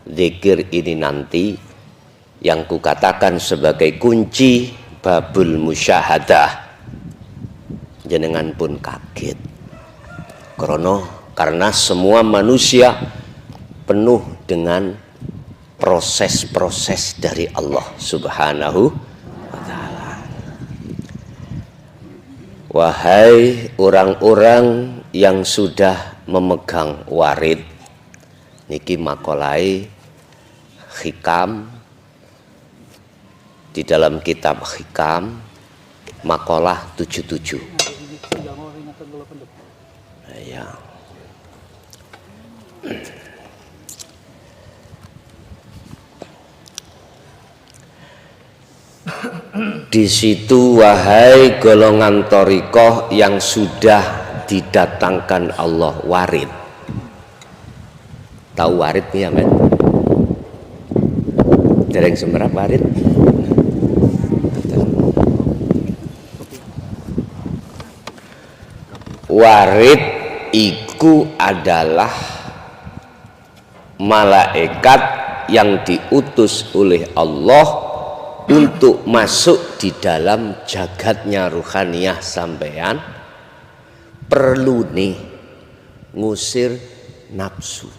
zikir ini nanti yang kukatakan sebagai kunci babul musyahadah, jenengan pun kaget karena semua manusia penuh dengan proses-proses dari Allah Subhanahu wa ta'ala. Wahai orang-orang yang sudah memegang warid, niki makolai hikam di dalam kitab hikam makalah 77. Ya. Di situ wahai golongan thariqah yang sudah didatangkan Allah warid. Tahu warid ya men? Dereng semerap warid. Warid iku adalah malaikat yang diutus oleh Allah untuk masuk di dalam jagatnya ruhaniyah sampean. Perlu nih ngusir nafsu,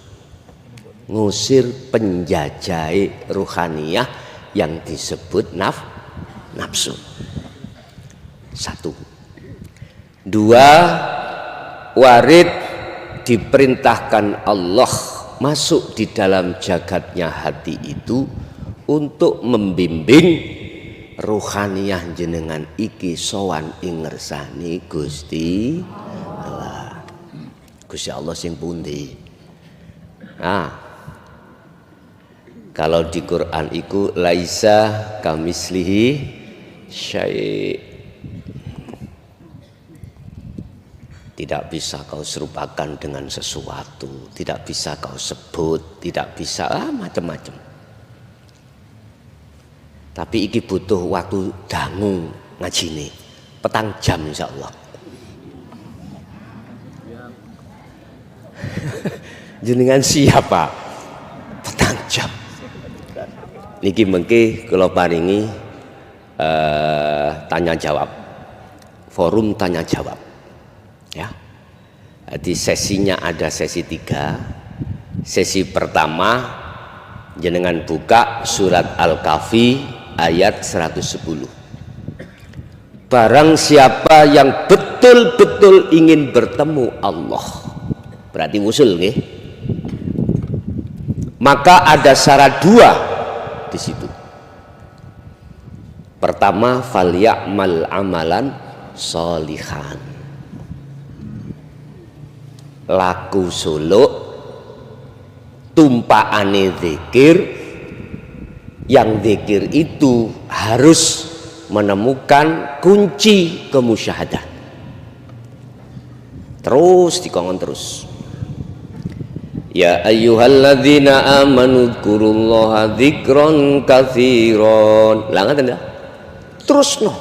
ngusir penjajah ruhaniyah yang disebut nafsu. Satu. Dua, warid diperintahkan Allah masuk di dalam jagatnya hati itu untuk membimbing ruhaniyah jenengan iki sowan ing ngersani Gusti Allah. Gusti Allah sing pundi? Nah, kalau di Quran iku laisa kamislihi syai'. Tidak bisa kau serupakan dengan sesuatu, tidak bisa kau sebut, tidak bisa macam-macam. Tapi iki butuh waktu dangu ngajine, petang jam insya Allah. Jenengan siapa? Petang jam. Niki mengki kula paringi tanya jawab, forum tanya jawab. Ya, jadi sesinya ada sesi 3. Sesi pertama jenengan buka surat Al-Kahfi ayat 110. Barang siapa yang betul-betul ingin bertemu Allah, berarti usul nggih. Maka ada syarat 2 di situ. Pertama, falyamal amalan sholihan. Laku suluk tumpaane zikir, yang zikir itu harus menemukan kunci kemusyahadah. Terus dikongkon terus. Ya ayyuhalladzina amanu dzkurullaha dzikron katsiron. Lah ngaten ya? Terusno.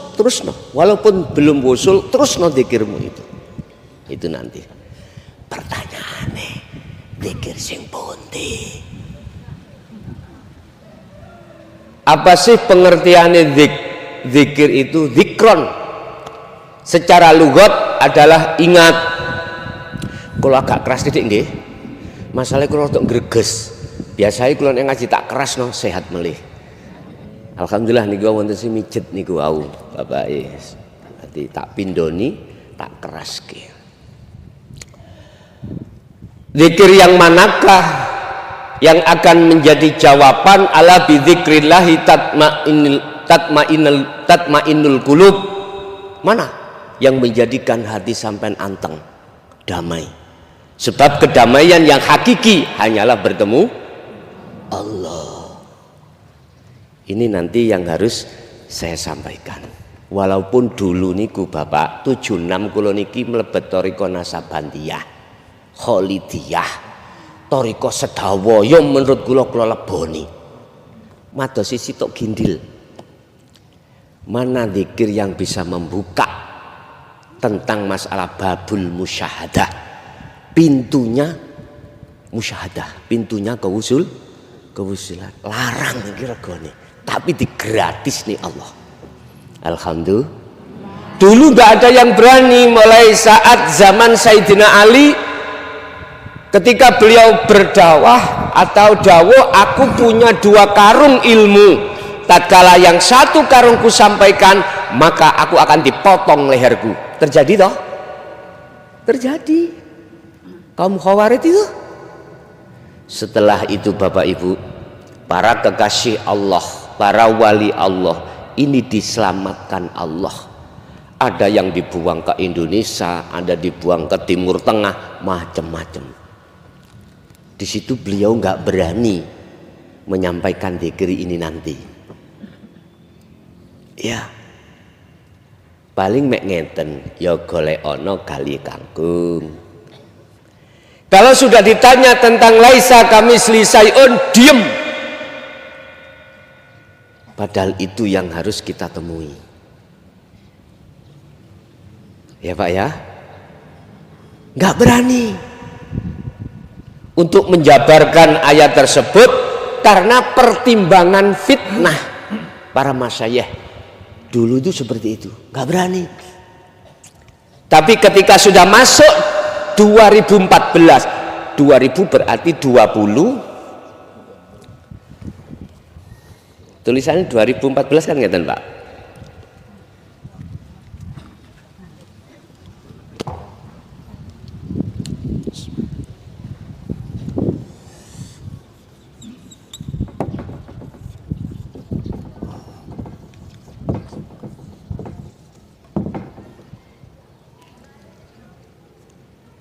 Walaupun belum usul, terusno zikirmu itu. Itu nanti. Pertanyaannya, zikir sing pundi? Apa sih pengertiannya zikir itu? Zikron secara lugat adalah ingat. Kalau agak keras titik nggih. Masalahnya kalau untuk greges. Biasanya kalau ngaji tak keras no sehat melih. Alhamdulillah niku wonten sing mijet niku wau Bapak. Berarti tak pindoni, tak keras ke. Zikir yang manakah yang akan menjadi jawaban ala bidzikrillahi tatmainnul qulub? Mana yang menjadikan hati sampai anteng, damai? Sebab kedamaian yang hakiki hanyalah bertemu Allah. Ini nanti yang harus saya sampaikan. Walaupun dulu niku Bapak 76 kula niki mlebet thariqah Nasabandiyah, Kholidiyah, thariqah sedawaya menurut kula leboni. Madosi sitok gindil. Mana zikir yang bisa membuka tentang masalah babul musyahadah? Pintunya musyahadah, pintunya kewusilan. Larang iki regane, tapi digratis nih Allah. Alhamdulillah. Dulu nggak ada yang berani, mulai saat zaman Sayyidina Ali ketika beliau berdakwah atau dawuh, aku punya 2 karung ilmu. Tatkala yang 1 karungku sampaikan, maka aku akan dipotong leherku. Terjadi toh? Terjadi. Kaum Khawarij itu. Setelah itu Bapak Ibu, para kekasih Allah, para wali Allah ini diselamatkan Allah. Ada yang dibuang ke Indonesia, ada dibuang ke Timur Tengah, macam-macam. Di situ beliau nggak berani menyampaikan dzikir ini nanti. Ya, paling mek ngeten, ya golek ono kali kangkung. Kalau sudah ditanya tentang laisa kamisli syai'un, diem. Padahal itu yang harus kita temui. Ya Pak ya, nggak berani untuk menjabarkan ayat tersebut karena pertimbangan fitnah para masyayikh. Dulu itu seperti itu, nggak berani. Tapi ketika sudah masuk 2014, 2000 berarti 20. Tulisannya 2014 kan ngeten Pak.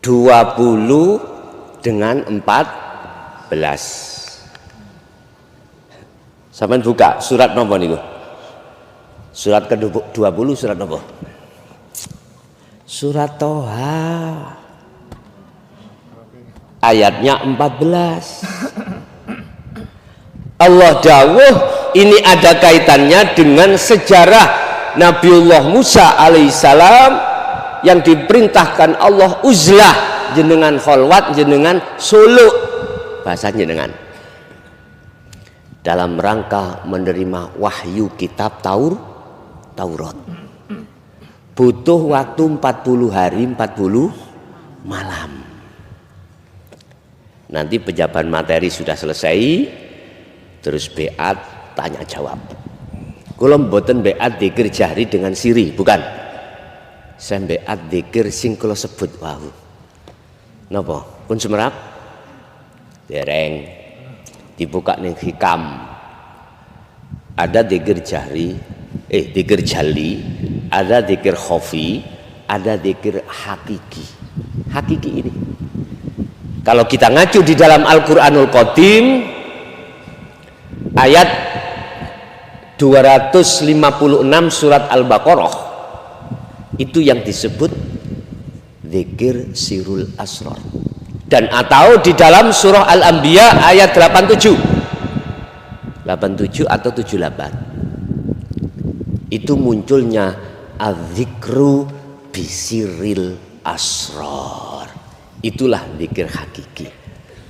(20 dengan 14). Sampeyan buka surat nomor niku. Surat ke-20 surat nomor. Surat Toha. Ayatnya 14. Allah dawuh, ini ada kaitannya dengan sejarah Nabiullah Musa alaihissalam yang diperintahkan Allah uzlah, jenengan kholwat, jenengan suluk, bahasa jenengan, dalam rangka menerima wahyu kitab Taurat. Butuh waktu 40 hari 40 malam. Nanti pejabat materi sudah selesai, terus beat tanya jawab. Kula mboten beat dzikir jahri dengan siri, bukan. Saya beat dzikir sing kula sebut wau. Napa? Pun semerap? Dereng. Dibuka ning hikam. Ada dzikir jahri, dzikir jali, ada dzikir khafi, ada dzikir hakiki. Hakiki ini. Kalau kita ngacu di dalam Al-Qur'anul Qadim ayat 256 surat Al-Baqarah, itu yang disebut dzikir sirul asrar. Dan atau di dalam surah Al-Anbiya ayat 87 atau 78 itu munculnya adzikru bisiril asrar. Itulah dzikir hakiki.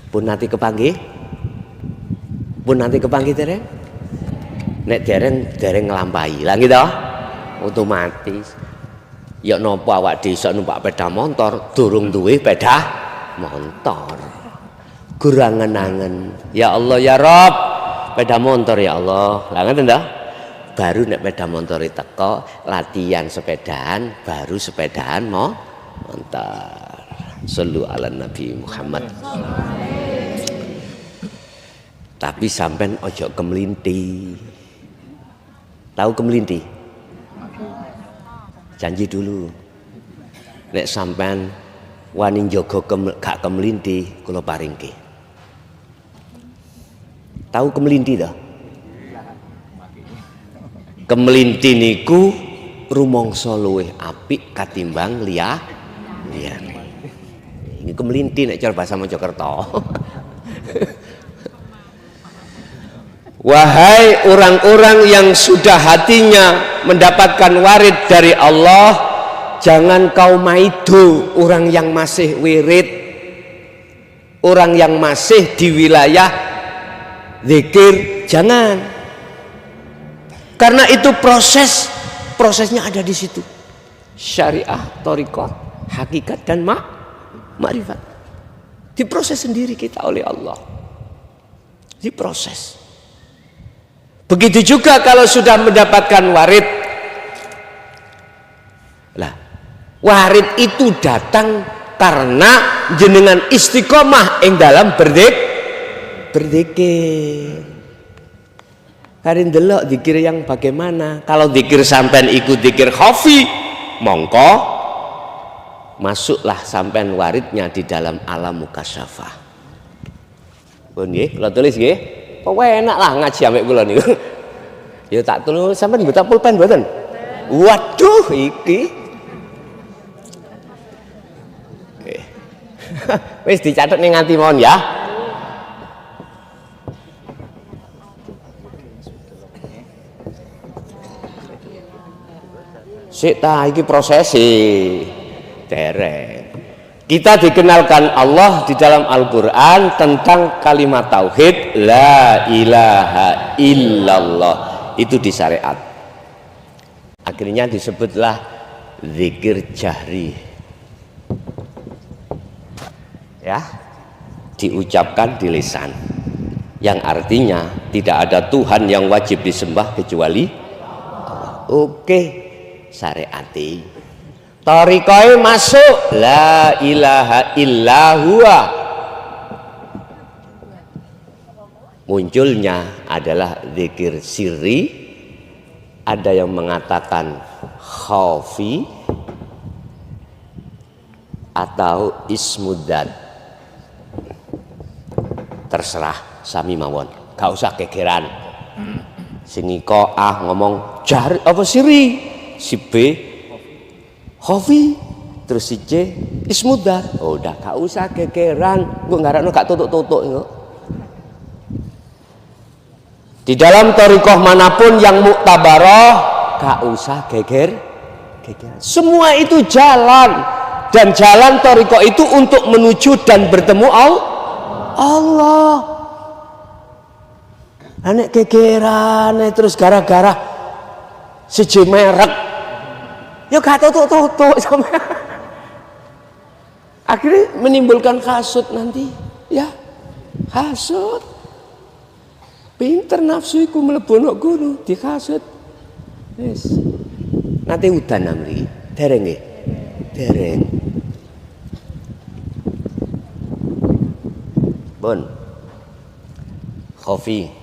Pun nanti kepanggih dereng. Nek dereng nglampahi lah gitu otomatis. Ya nopo awak desa numpak sepeda motor durung duwe sepeda motor. Gurangen-angen. Ya Allah ya Rob, sepeda motor ya Allah. Lah ngoten ta? Baru nek sepeda motor teko, latihan sepedaan, baru sepedaan motor. Shallu ala Nabi Muhammad. Tapi sampean ojo kemelinti. Tahu kemelinti? Janji dulu. Nek sampean wani njaga gak kemelinti, kula paringke. Tahu kemelinti ta? Kemelinti niku rumangsa luwih apik katimbang liyane. Ini kemelinti nek cara bahasa Mojokerto. Wahai orang-orang yang sudah hatinya mendapatkan warid dari Allah, jangan kau maido orang yang masih wirid, orang yang masih di wilayah zikir jangan. Karena itu prosesnya ada di situ. Syariah, thariqah, hakikat dan ma'rifat. Diproses sendiri kita oleh Allah. Diproses. Begitu juga kalau sudah mendapatkan warid. Lah, warid itu datang karena jenengan istiqomah ing dalam berzikir. Karen delok zikir yang bagaimana? Kalau zikir sampean ikut zikir khafi, mongko masuklah sampean waridnya di dalam alam mukasyafah. Pun nggih, kula tulis nggih. Kok enak lah ngaji ambek kula niku. Ya tak tulis sampean mboten pulpen mboten? Waduh iki. Wis dicatet ning nganti mawon ya. Sik ta iki prosesi derek. Kita dikenalkan Allah di dalam Al-Qur'an tentang kalimat tauhid la ilaha illallah, itu di syariat. Akhirnya disebutlah zikir jahri. Ya, diucapkan di lisan. Yang artinya tidak ada Tuhan yang wajib disembah kecuali Allah. Oke, syariati. Thariqah masuk la ilaha illallah. Munculnya adalah zikir sirri, ada yang mengatakan khafi atau ismudzat. Terserah sami mawon, gak usah kegeran. Sing iko ngomong jar apa sirri, si B khafi, terus si C ismudzat. Oh, udah gak usah gegeran, gue ngarakno gak tutuk-tutuk itu. Di dalam thariqah manapun yang muktabarah, gak usah gegeran. Semua itu jalan, dan jalan thariqah itu untuk menuju dan bertemu Allah. Anek gegeran terus gara-gara siji merek. Ya gak tutuk-tutuk sama. Akhirnya menimbulkan hasud nanti, ya. Hasud. Pinter nafsu iku mlebu guru dihasud. Wis. Nanti udan mriki. Dereng nggih. Dereng. Bon. Khafi.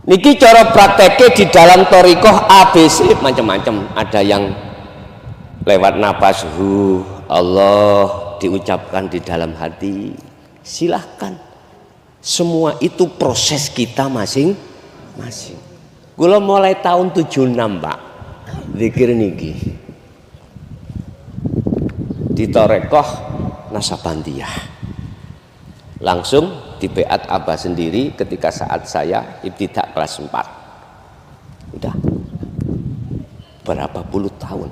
Niki cara prakteknya di dalam thariqah ABC macam-macam. Ada yang lewat napas Allah diucapkan di dalam hati. Silahkan. Semua itu proses kita masing-masing. Kula mulai tahun 76, Pak. Zikir niki. Di thariqah Nasabandiyah. Langsung di beat Abah sendiri ketika saat saya ibtidak kelas 4. Udah berapa puluh tahun.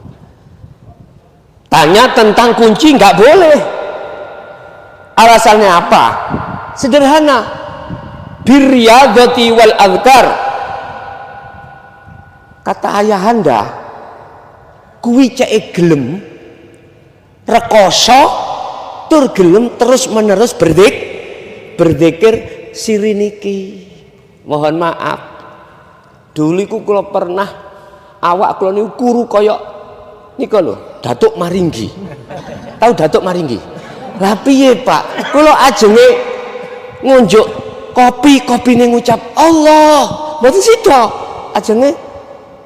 Tanya tentang kunci nggak boleh. Alasannya apa? Sederhana. Birriyadati wal azkar. Kata ayahanda, kuwi cek gelem rekoso tur gelem terus menerus berzikir siri niki. Mohon maaf, dulu iku kula pernah awak kula niku kuru kaya nika lho, Datuk Maringgi. Tahu Datuk Maringgi? Lah piye, Pak? Kula ajenge ngunjuk kopine ngucap Allah, mboten sida. Ajenge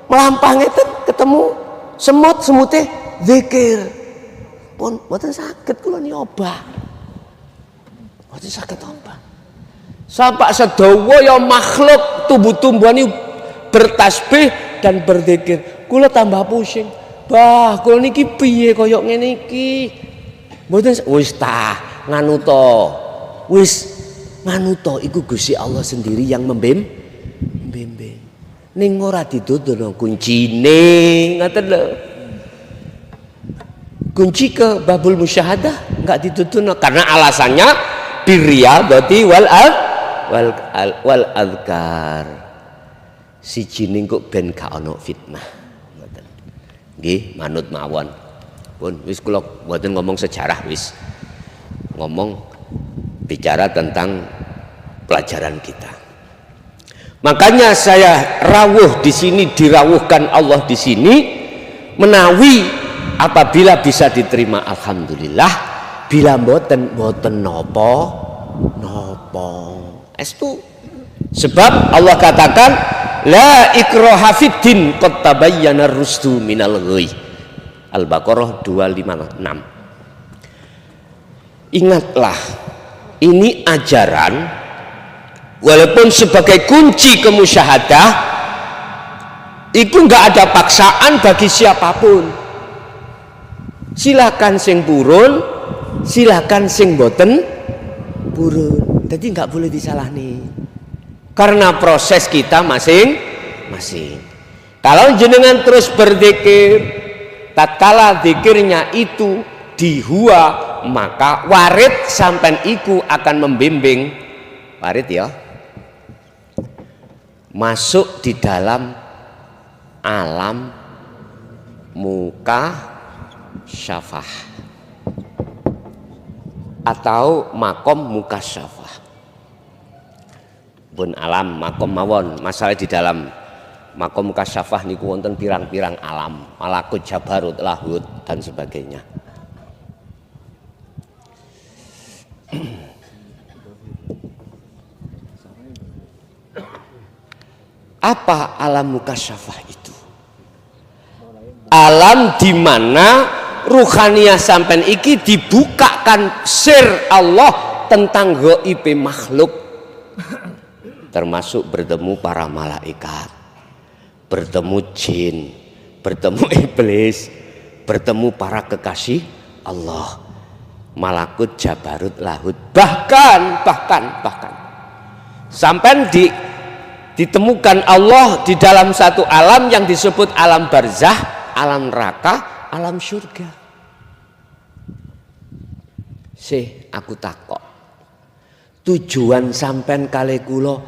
melampah ngeten ketemu semut-semute zikir. Pun mboten saged kula nyoba. Mboten saged apa. Sampai sedawa ya makhluk tumbuh-tumbuhan itu bertasbih dan berzikir. Kula tambah pusing. Bah, kula niki piye kaya ngene iki? Mboten wis ta, nganu to. Wis nganu to iku Gusti Allah sendiri yang membimbing. Ning ora dituduh kuncine, ngoten lho. Kunci ke babul musyahadah enggak dituduh karena alasannya birriyadati wal adkar. Siji ning kok ben gak ana fitnah. Ngoten. Nggih, manut mawon. Pun wis kula mboten ngomong sejarah wis. Ngomong bicara tentang pelajaran kita. Makanya saya rawuh di sini, dirawuhkan Allah di sini, menawi apabila bisa diterima alhamdulillah, bila mboten nopo estu. Sebab Allah katakan la ikraha fiddin qad tabayyana rusdu minal ghayy. Al-Baqarah 256. Ingatlah, ini ajaran walaupun sebagai kunci kemusyahadah itu enggak ada paksaan bagi siapapun. Silakan sing purun, silakan sing boten purun. Jadi enggak boleh disalahni. Karena proses kita masing-masing. Kalau jenengan terus berzikir, tatkala zikirnya itu dihua, maka warid sampai iku akan membimbing warid ya masuk di dalam alam muka syafah atau makom muka syafah. Bun alam makom mawon, masalah di dalam makom muka syafah niku wonten pirang-pirang alam, malakut, jabarut, lahut dan sebagainya. Apa alam mukasyafah itu? Alam di mana ruhaniyah sampean iki dibukakan sir Allah tentang gaib makhluk, termasuk bertemu para malaikat, bertemu jin, bertemu iblis, bertemu para kekasih Allah, malakut, jabarut, lahut, bahkan sampai ditemukan Allah di dalam satu alam yang disebut alam barzah, alam neraka, alam surga. Aku takok, tujuan sampean kali kula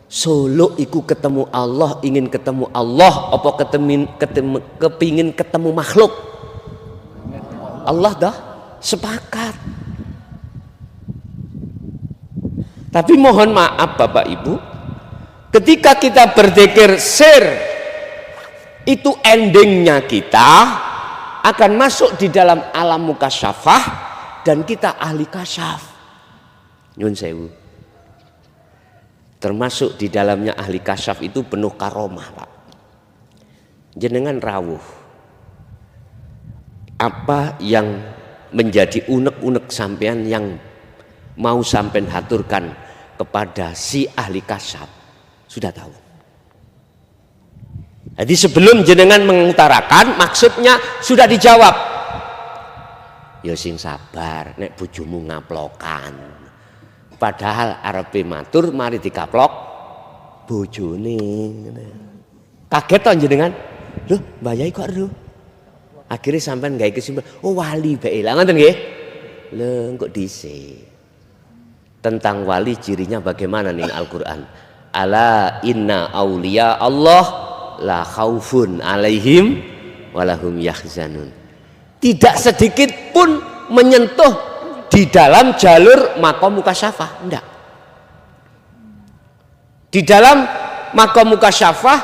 Solo iku ketemu Allah, ingin ketemu Allah apa kepingin ketemu makhluk? Allah dah sepakat. Tapi mohon maaf Bapak Ibu, ketika kita berzikir sir, itu endingnya kita akan masuk di dalam alam mukasyafah dan kita ahli kasyaf. Nyun sewu. Termasuk di dalamnya ahli kasyaf itu penuh karomah, Pak. Jenengan rawuh. Apa yang menjadi unek-unek sampean yang mau sampean haturkan kepada si ahli kasyaf? Sudah tahu. Jadi sebelum jenengan mengutarakan maksudnya sudah dijawab. Ya sing sabar, nek bojomu ngaplokan. Padahal arepe matur mari dikaplok bojone. Kaget to jenengan? Loh, Mbah Yai kok lho. Akhirnya sampean gawe kesimpulan, oh wali bae. Lah ngoten nggih. Lho kok dhisik. Tentang wali cirinya bagaimana nih Al-Qur'an? Ala inna auliya Allah la khaufun alaihim walahum yahzanun. Tidak sedikit pun menyentuh di dalam jalur makom mukasyafah, enggak. Di dalam makom mukasyafah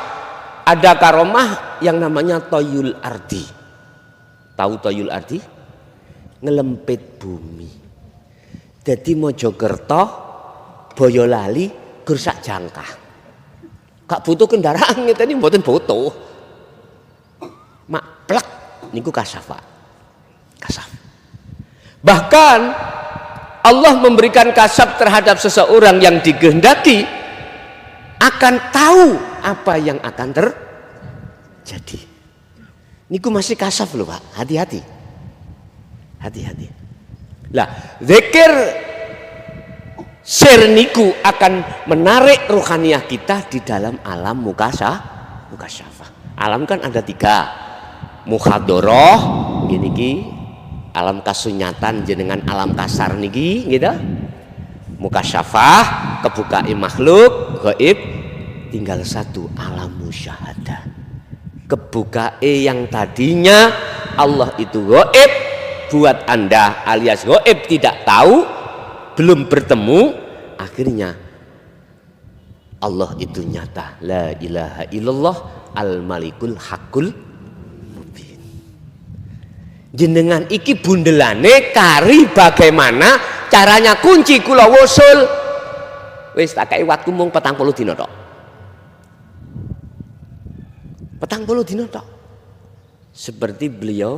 ada karomah yang namanya toyul ardi. Tahu toyul ardi? Ngelempit bumi. Jadi Mojokerto, Boyolali, Gersak Jangkah. Gak butuh kendaraan ngeten mboten butuh. Mak plek niku kasyafah. Kasyaf. Bahkan Allah memberikan kasyaf terhadap seseorang yang dikehendaki akan tahu apa yang akan terjadi. Niku masih kasyaf loh Pak, hati-hati. Hati-hati. Lah, zikir sir niku akan menarik ruhaniyah kita di dalam alam mukasyafah. Alam kan ada 3. Muhadharah gini ki, alam kasunyatan jenengan alam kasar niki gitu. mukasyafah, kebukai makhluk gaib, tinggal satu alam musyahadah. Kebukai yang tadinya Allah itu gaib buat Anda alias gaib tidak tahu, belum bertemu, akhirnya Allah itu nyata. La ilaha illallah al-malikul hakul mubin. Jenengan iki bundelane kari bagaimana caranya kunci kula wusul. Wis tak kei waktu mung 40 dina tok. 40 dina tok. Seperti beliau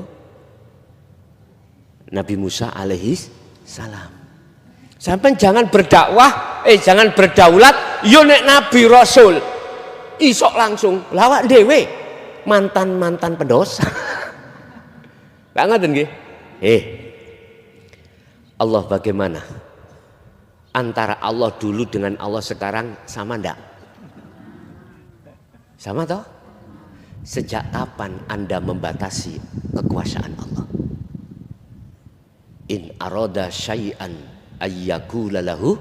Nabi Musa alaihi salam. Sampai jangan berdakwah, jangan berdaulat, yo nek Nabi Rasul isok langsung lawak dewe mantan pendosa. Gak ngoten nggih? Allah bagaimana? Antara Allah dulu dengan Allah sekarang sama ndak? Sama toh? Sejak kapan Anda membatasi kekuasaan Allah? In arada syai'an ayyakula lahu.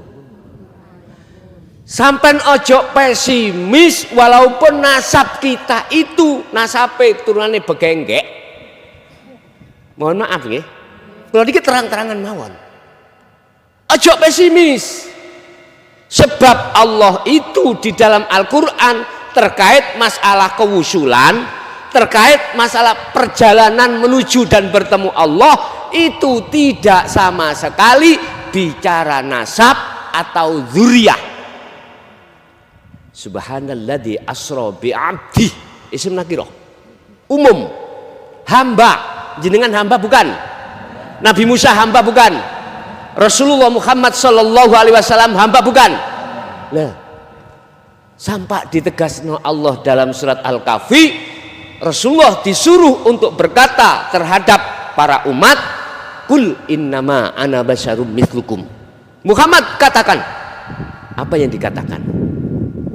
Sampai ojo pesimis walaupun nasab kita itu nasabe turunane begenggek. Mohon maaf nggih. Kalau dikit terang-terangan mawon. Ojo pesimis. Sebab Allah itu di dalam Al-Qur'an terkait masalah kewusulan, terkait masalah perjalanan menuju dan bertemu Allah itu tidak sama sekali bicara nasab atau dzurriyyah. Subhanalladzi asra bi 'abdi isim nakirah umum, hamba. Jenengan hamba bukan? Nabi Musa hamba bukan? Rasulullah Muhammad sallallahu alaihi wasallam hamba bukan? Nah, sampai ditegasno Allah dalam surat Al-Kahfi, Rasulullah disuruh untuk berkata terhadap para umat, kul innama ana basyarum mithlukum. Muhammad katakan apa yang dikatakan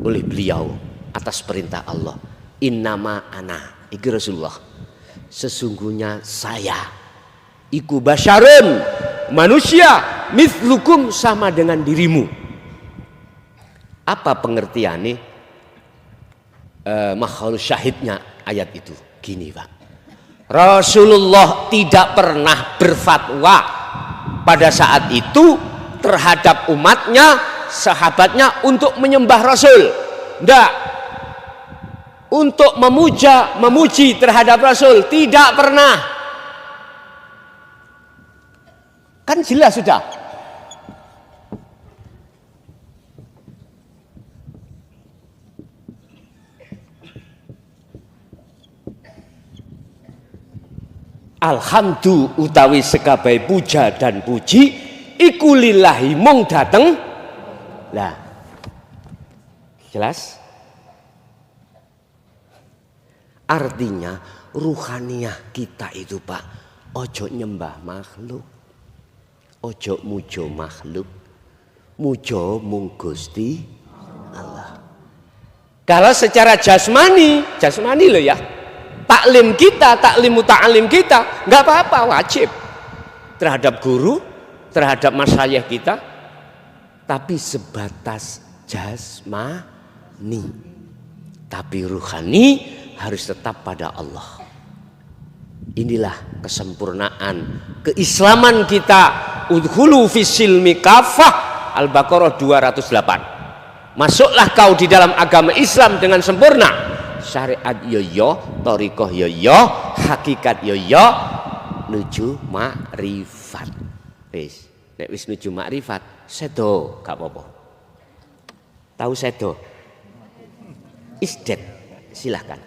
oleh beliau atas perintah Allah. Innama ana, iki Rasulullah, sesungguhnya saya iku basyarun, manusia, mithlukum, sama dengan dirimu. Apa pengertiannya? Makhluk syahidnya ayat itu gini Pak, Rasulullah tidak pernah berfatwa pada saat itu terhadap umatnya, sahabatnya untuk menyembah Rasul. Tidak. Untuk memuja, memuji terhadap Rasul tidak pernah. Kan jelas sudah. Alhamdulillah utawi sekabai puja dan puji iku lillahi mung dateng. Lah. Jelas? Artinya ruhaniyah kita itu Pak, ojo nyembah makhluk, ojo mujo makhluk, mujo mung Gusti Allah. Kalau secara jasmani loh ya, taklim kita, taklim muta'alim kita nggak apa-apa, wajib terhadap guru, terhadap masyayikh kita, tapi sebatas jasmani. Tapi ruhani harus tetap pada Allah. Inilah kesempurnaan keislaman kita. Udkhulu fisilmi kafah, Al-Baqarah 208. Masuklah kau di dalam agama Islam dengan sempurna. Syariat yoyo, thariqah yoyo, hakikat yoyo, nuju makrifat. Wis, nek wis nuju makrifat, sedo gak apa-apa. Tahu sedo? Isdet, silahkan.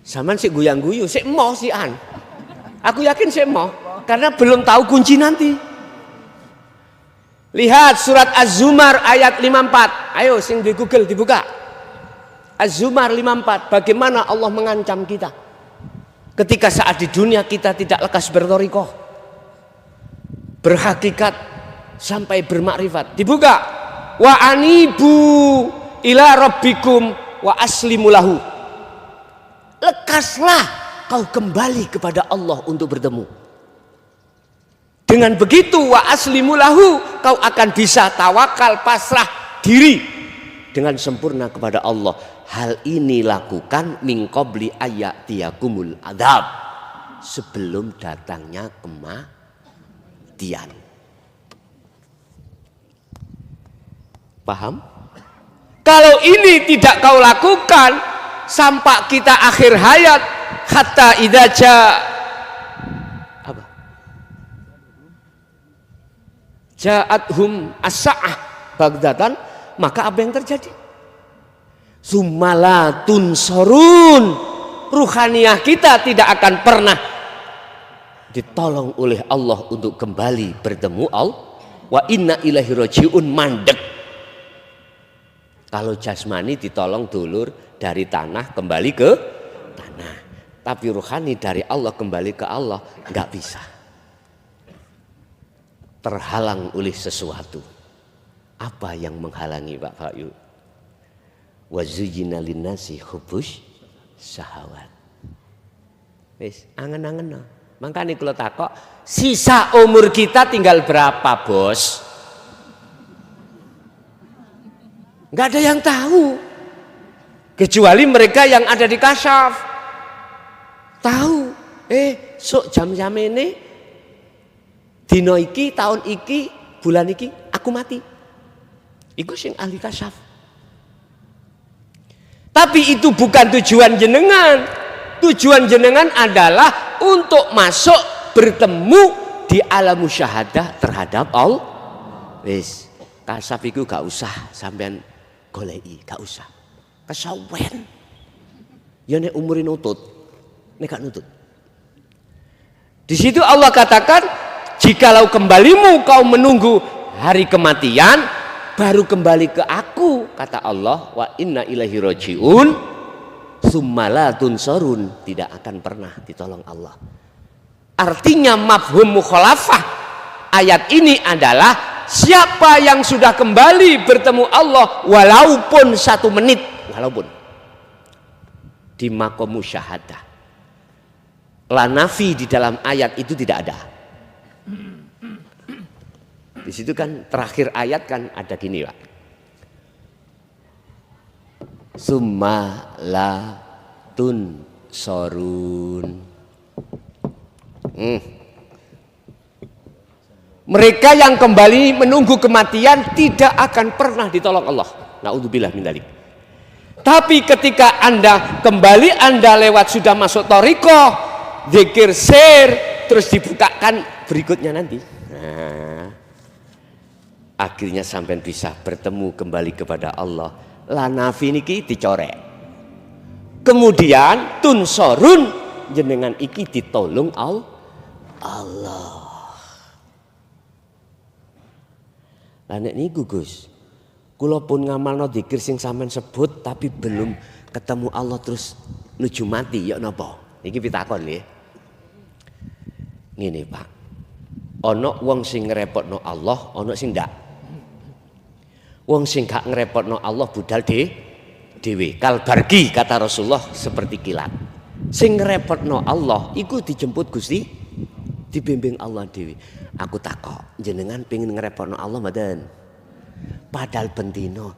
Zaman sik guyang-guyu, sik emoh sian. Aku yakin sik emoh karena belum tahu kunci nanti. Lihat surat Az-Zumar ayat 54. Ayo sing di Google dibuka. Az-Zumar 54. Bagaimana Allah mengancam kita ketika saat di dunia kita tidak lekas berthariqah, berhakikat sampai bermakrifat. Dibuka. Wa anibu ila rabbikum wa aslimu lahu. Lekaslah kau kembali kepada Allah untuk bertemu. Dengan begitu wa aslimu lahu, kau akan bisa tawakal, pasrah diri dengan sempurna kepada Allah. Hal ini lakukan min qabli ayatiyakumul adzab, sebelum datangnya kematian. Paham? Kalau ini tidak kau lakukan sampai kita akhir hayat, hatta idza ja'athum as-sa'ah bagdatan, maka apa yang terjadi? Summalatun sorun, ruhaniyah kita tidak akan pernah ditolong oleh Allah untuk kembali bertemu Allah. Wa inna ilaihi rajiun, mandek. Kalau jasmani ditolong dulur dari tanah kembali ke tanah, tapi ruhani dari Allah kembali ke Allah nggak bisa. Terhalang oleh sesuatu. Apa yang menghalangi Pak Fa'yu? Wa zuyyina linnasi hubbus syahawat. Wis angen-angen. Makanya kalau takok, sisa umur kita tinggal berapa, Bos? Nggak ada yang tahu. Kecuali mereka yang ada di kasyaf. Tahu. Sok jam-jam ini, dino iki, tahun iki, bulan iki, aku mati. Iku sing ahli kasyaf. Tapi itu bukan tujuan jenengan. Tujuan jenengan adalah untuk masuk bertemu di alam musyahadah terhadap Allah. Wis, kasyaf iku gak usah sampean goleki, gak usah. Kesawen. Ya nek umure nutut, nek gak nutut. Di situ Allah katakan, jikalau kembalimu kau menunggu hari kematian, baru kembali ke aku, kata Allah, wa inna ilaihi rajiun, summalatun sorun, tidak akan pernah ditolong Allah. Artinya mafhum mukhalafah ayat ini adalah siapa yang sudah kembali bertemu Allah walaupun 1 menit, walaupun di maqam musyahadah, la nafi di dalam ayat itu tidak ada. Di situ kan terakhir ayat kan ada gini, Pak. Summa la tun sorun. Mereka yang kembali menunggu kematian tidak akan pernah ditolong Allah. Naudzubillah min dzalik. Tapi ketika Anda kembali, Anda lewat sudah masuk thariqah, zikir sir, terus dibukakan berikutnya nanti. Nah, akhirnya sampai bisa bertemu kembali kepada Allah. La nafi niki dicorek. Kemudian tunsorun, jenengan iki ditolong Allah. Lah nek niku Gus, kula pun ngamalno zikir sing sampean sebut tapi belum ketemu Allah terus nuju mati, ya napa? Iki pitakon nggih. Ngene, Pak. Ana wong sing ngrepotno Allah, ana sing ndak. Wong sing gak ngrepotno Allah budal dhewe. Kalbargi kata Rasulullah seperti kilat. Sing ngrepotno Allah iku dijemput Gusti, dibimbing Allah dhewe. Aku takok, jenengan pengen ngrepotno Allah mboten? Padahal bendino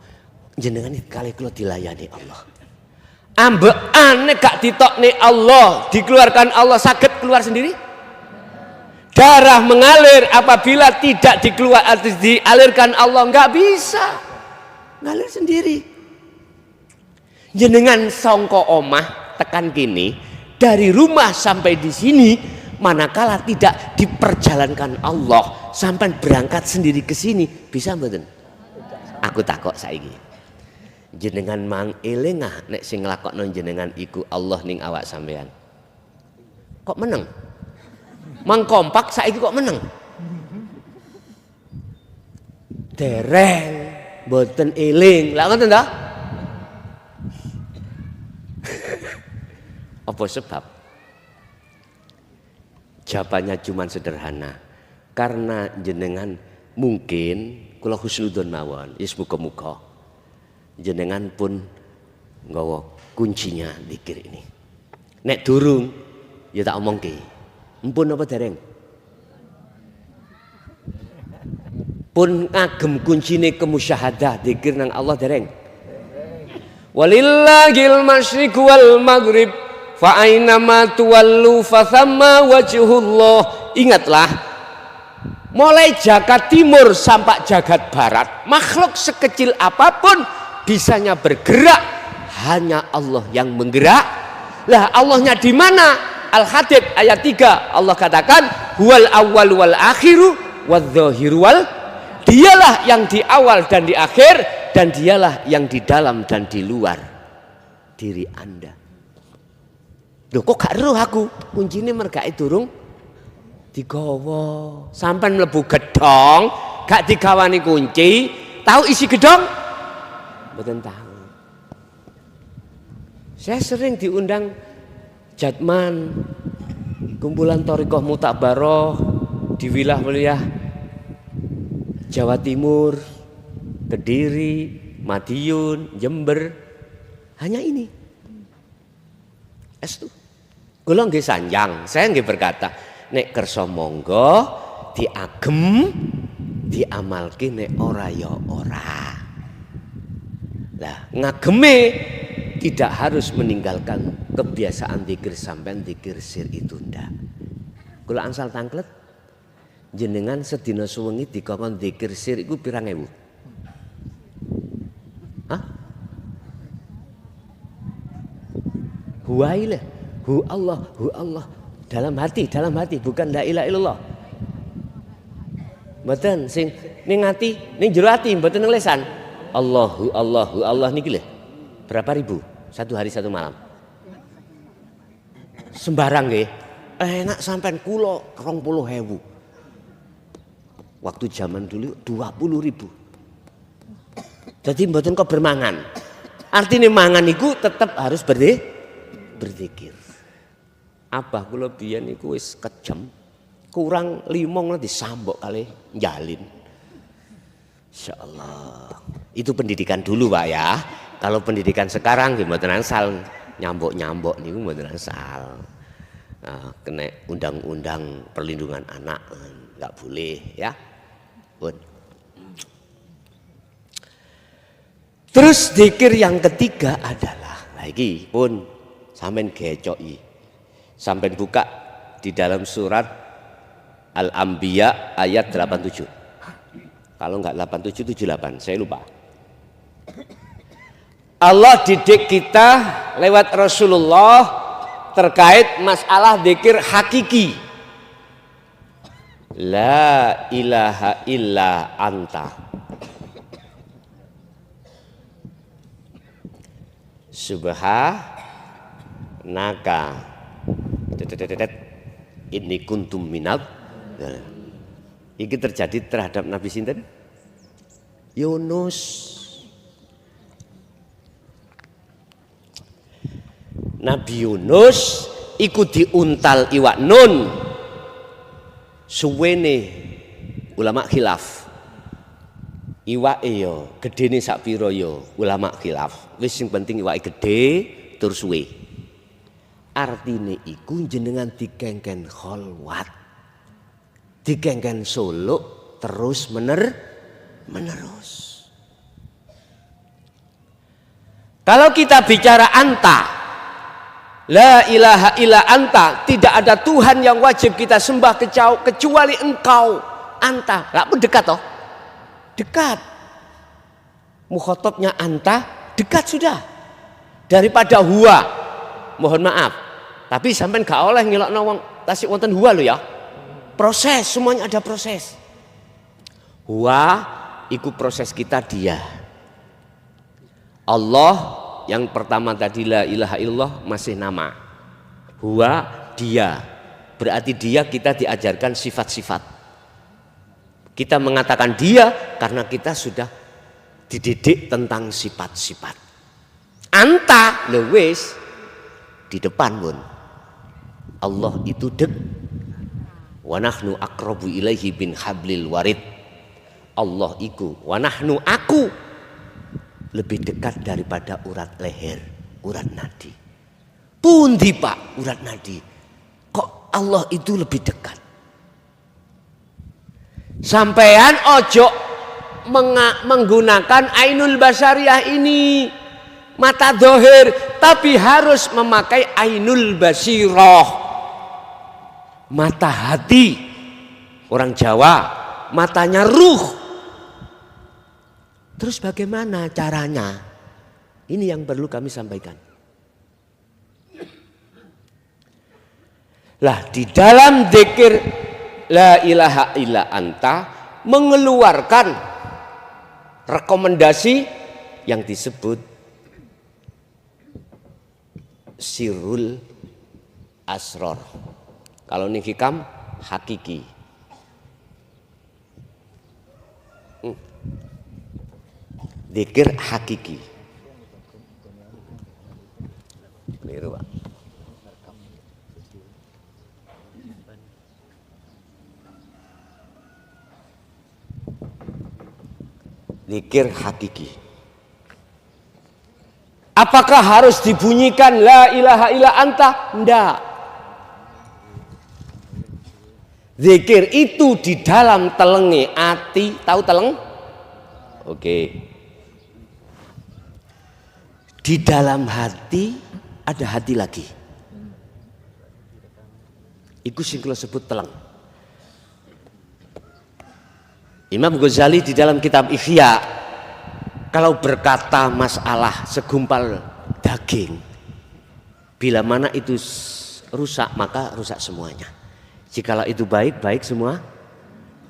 jenengan kali kula dilayani Allah. Ambekan nek gak ditokne Allah, dikeluarkan Allah, saged keluar sendiri? Darah mengalir apabila tidak dialirkan Allah, nggak bisa ngalir sendiri. Jenengan songko omah tekan kini dari rumah sampai di sini, manakala tidak diperjalankan Allah sampai berangkat sendiri ke sini, bisa mboten? Aku takok saiki. Jenengan mang elengah nek sing nglakokno jenengan iku Allah ning awak sampean. Kok meneng? Mang kompak saiki kok meneng? Dereng, boten eling. Lah ngoten ta? Apa sebab? Jawabannya cuma sederhana. Karena jenengan mungkin kula husnudzon mawon, yes muga-muga jenengan pun nggawa kuncinya zikir ini. Nek durung ya tak omongke. Mpun apa dereng? pun ngagem kuncine kemusyahadah dzikir nang Allah dereng. Walillahil masyriq wal maghrib fa aina ma tuwallu fa thamma wajhullah. Ingatlah, mulai jagat timur sampai jagat barat, makhluk sekecil apapun bisanya bergerak, hanya Allah yang menggerak. Lah Allahnya di mana? Al-Hadid ayat 3 Allah katakan huwal awwal wal akhiru wadz-dzahiru wal, dialah yang di awal dan di akhir, dan dialah yang di dalam dan di luar diri Anda. Loh kok gak eruh aku? Kuncine mergae durung digawa. Sampai mlebu gedhong gak digawani kunci, tahu isi gedhong? Mboten tahu. Saya sering diundang Jatman, kumpulan Thariqah Mutakbaroh di wilayah Jawa Timur, Kediri, Madiun, Jember. Hanya ini. Estu. Kula nggih sanjang, saya nggih berkata, nek kersa monggo diagem, diamalke, nek ora ya ora. Lah ngageme tidak harus meninggalkan kebiasaan zikir sampean zikir sir itu ndak. Kula angsal tangklet jenengan sedina suwengi dikongkon zikir sir iku pirang ewu? Hah? Huwailah, hu Allah, dalam hati, bukan la ilaha illallah. Mboten sing ning ati, ning jero ati, mboten ning lesan. Allah niki lho. Berapa ribu? Satu hari satu malam. Sembarang nggih. Enak sampean kula 20.000. Waktu zaman dulu 20.000. Jadi mboten kok bermangan. Artinya mangan niku tetap harus berzikir. Apa kula biyen niku wis kejem. Kurang limong nanti sambok kali njalin. Insyaallah. Itu pendidikan dulu Pak ya. Kalau pendidikan sekarang mboten angsal nyambok-nyambok niku mboten angsal. Kena undang-undang perlindungan anak nggak boleh ya. Pun. Terus zikir yang ketiga adalah lagi pun sampean gecoki. Sampean buka di dalam surat Al-Anbiya ayat 87. Kalau enggak 87 78, saya lupa. Allah didik kita lewat Rasulullah terkait masalah zikir hakiki. La ilaha illa anta. Subhanaka. Ini kuntum minal. Ini terjadi terhadap Nabi sinten? Yunus. Nabi Yunus iku diuntal iwak nun. Suwene ulama khilaf. Iwake yo gedene sak pira yo ulama khilaf. Wis sing penting iwake gedhe tur suwe. Artine iku jenengan dikengken kholwat. Dikengken suluk terus menerus. Kalau kita bicara anta, la ilaha illa anta, tidak ada Tuhan yang wajib kita sembah kecuali engkau. Anta, lah pun dekat toh? Dekat. Mukhatabnya anta, dekat sudah. Daripada huwa, mohon maaf. Tapi sampean gak oleh ngelokno wong tasik wonten huwa lho ya. Proses, semuanya ada proses. Huwa iku proses kita dia. Allah yang pertama tadi la ilaha illallah masih nama. Huwa dia. Berarti dia kita diajarkan sifat-sifat. Kita mengatakan dia karena kita sudah dididik tentang sifat-sifat. Anta lewis di depan pun. Allah itu wa nahnu aqrabu ilaihi bin hablil warid. Allah iku wa nahnu aku lebih dekat daripada urat leher, urat nadi. Pundi Pak urat nadi? Kok Allah itu lebih dekat? Sampean ojo menggunakan ainul basyariah ini, mata dohir, tapi harus memakai ainul basirah, mata hati. Orang Jawa matanya ruh. Terus bagaimana caranya? Ini yang perlu kami sampaikan. Lah di dalam zikir la ilaha illa anta mengeluarkan rekomendasi yang disebut sirrul asror. Kalau ini hikam hakiki. Zikir hakiki. Keliru, Pak. Zikir hakiki. Apakah harus dibunyikan la ilaha illa anta? Enggak. Zikir itu di dalam telenge ati, tahu teleng? Oke. Di dalam hati ada hati lagi. Iku sing kula sebut teleng. Imam Ghazali di dalam kitab Ihya kalau berkata masalah segumpal daging, bila mana itu rusak maka rusak semuanya. Jikalau itu baik, baik semua.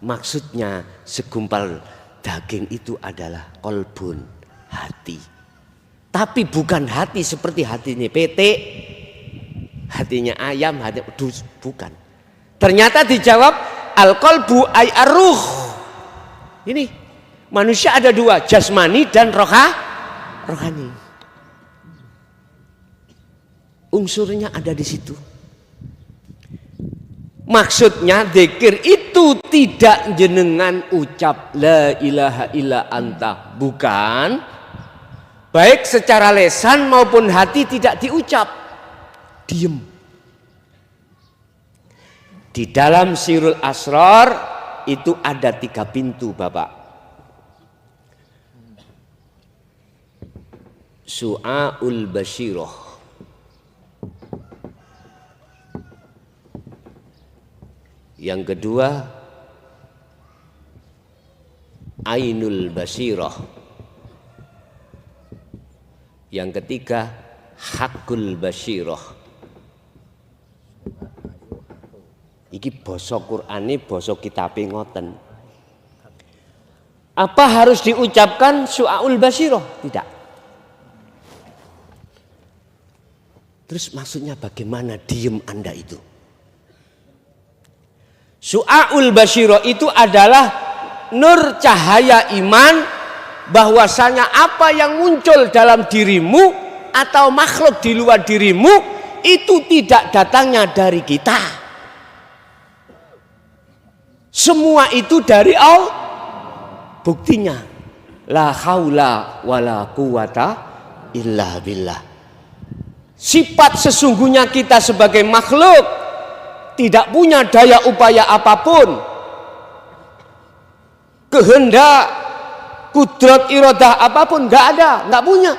Maksudnya segumpal daging itu adalah kolbun, hati. Tapi bukan hati seperti hatinya PT, hatinya ayam, hatinya bukan. Ternyata dijawab al-qalbu ay ar-ruh. Ini manusia ada dua, jasmani dan rohani. Unsurnya ada di situ. Maksudnya zikir itu tidak jenengan ucap la ilaha illa anta, bukan. Baik secara lesan maupun hati tidak diucap, diem. Di dalam sirrul asrar itu ada 3 pintu, Bapak. Su'aul basyirah, yang kedua ainul basyirah, yang ketiga hakul basyirah. Iki basa Qur'ane, basa kitabe ngoten. Apa harus diucapkan su'aul basyirah? Tidak. Terus maksudnya bagaimana diem Anda itu? Su'aul basyirah itu adalah nur cahaya iman, bahwasanya apa yang muncul dalam dirimu atau makhluk di luar dirimu itu tidak datangnya dari kita. Semua itu dari Allah. Buktinya la haula wala quwata illa billah. Sifat sesungguhnya kita sebagai makhluk tidak punya daya upaya apapun. Kehendak, kudrat, iradah apapun nggak ada, nggak punya.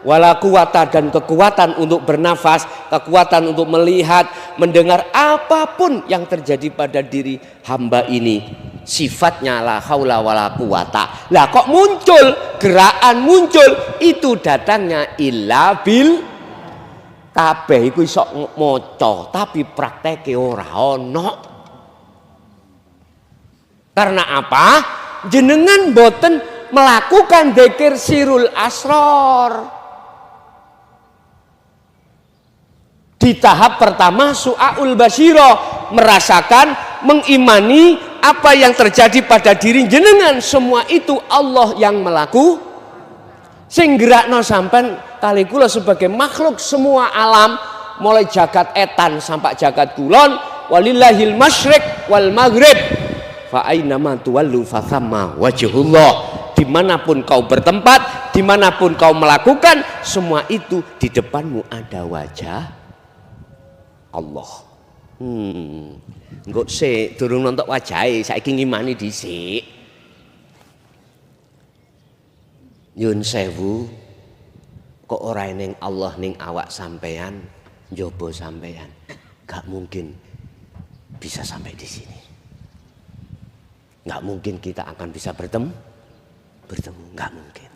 Wala quwata, dan kekuatan untuk bernafas, kekuatan untuk melihat, mendengar, apapun yang terjadi pada diri hamba ini sifatnya la haula wala quwata. Lah kok muncul gerakan, muncul itu datangnya illa bil. Kabeh iku iso maca tapi prakteke ora ono. Karena apa? Jenengan boten melakukan dzikir sirrul asrar. Di tahap pertama su'aul basyirah, merasakan, mengimani apa yang terjadi pada diri jenengan, semua itu Allah yang melaku. Sing gerakno sampean kali kula sebagai makhluk semua alam, mulai jagat etan sampai jagat kulon, walillahil masyriq wal maghrib fa ainama tuwallu fa thamma wajhullah. Dimanapun kau bertempat, dimanapun kau melakukan, semua itu di depanmu ada wajah Allah. Engko sik durung nonton wajahe, saiki ngimani dhisik. Nyun sewu, kok ora ning Allah ning awak sampean, njobo sampean. Gak mungkin bisa sampai di sini. Gak mungkin kita akan bisa bertemu, gak mungkin.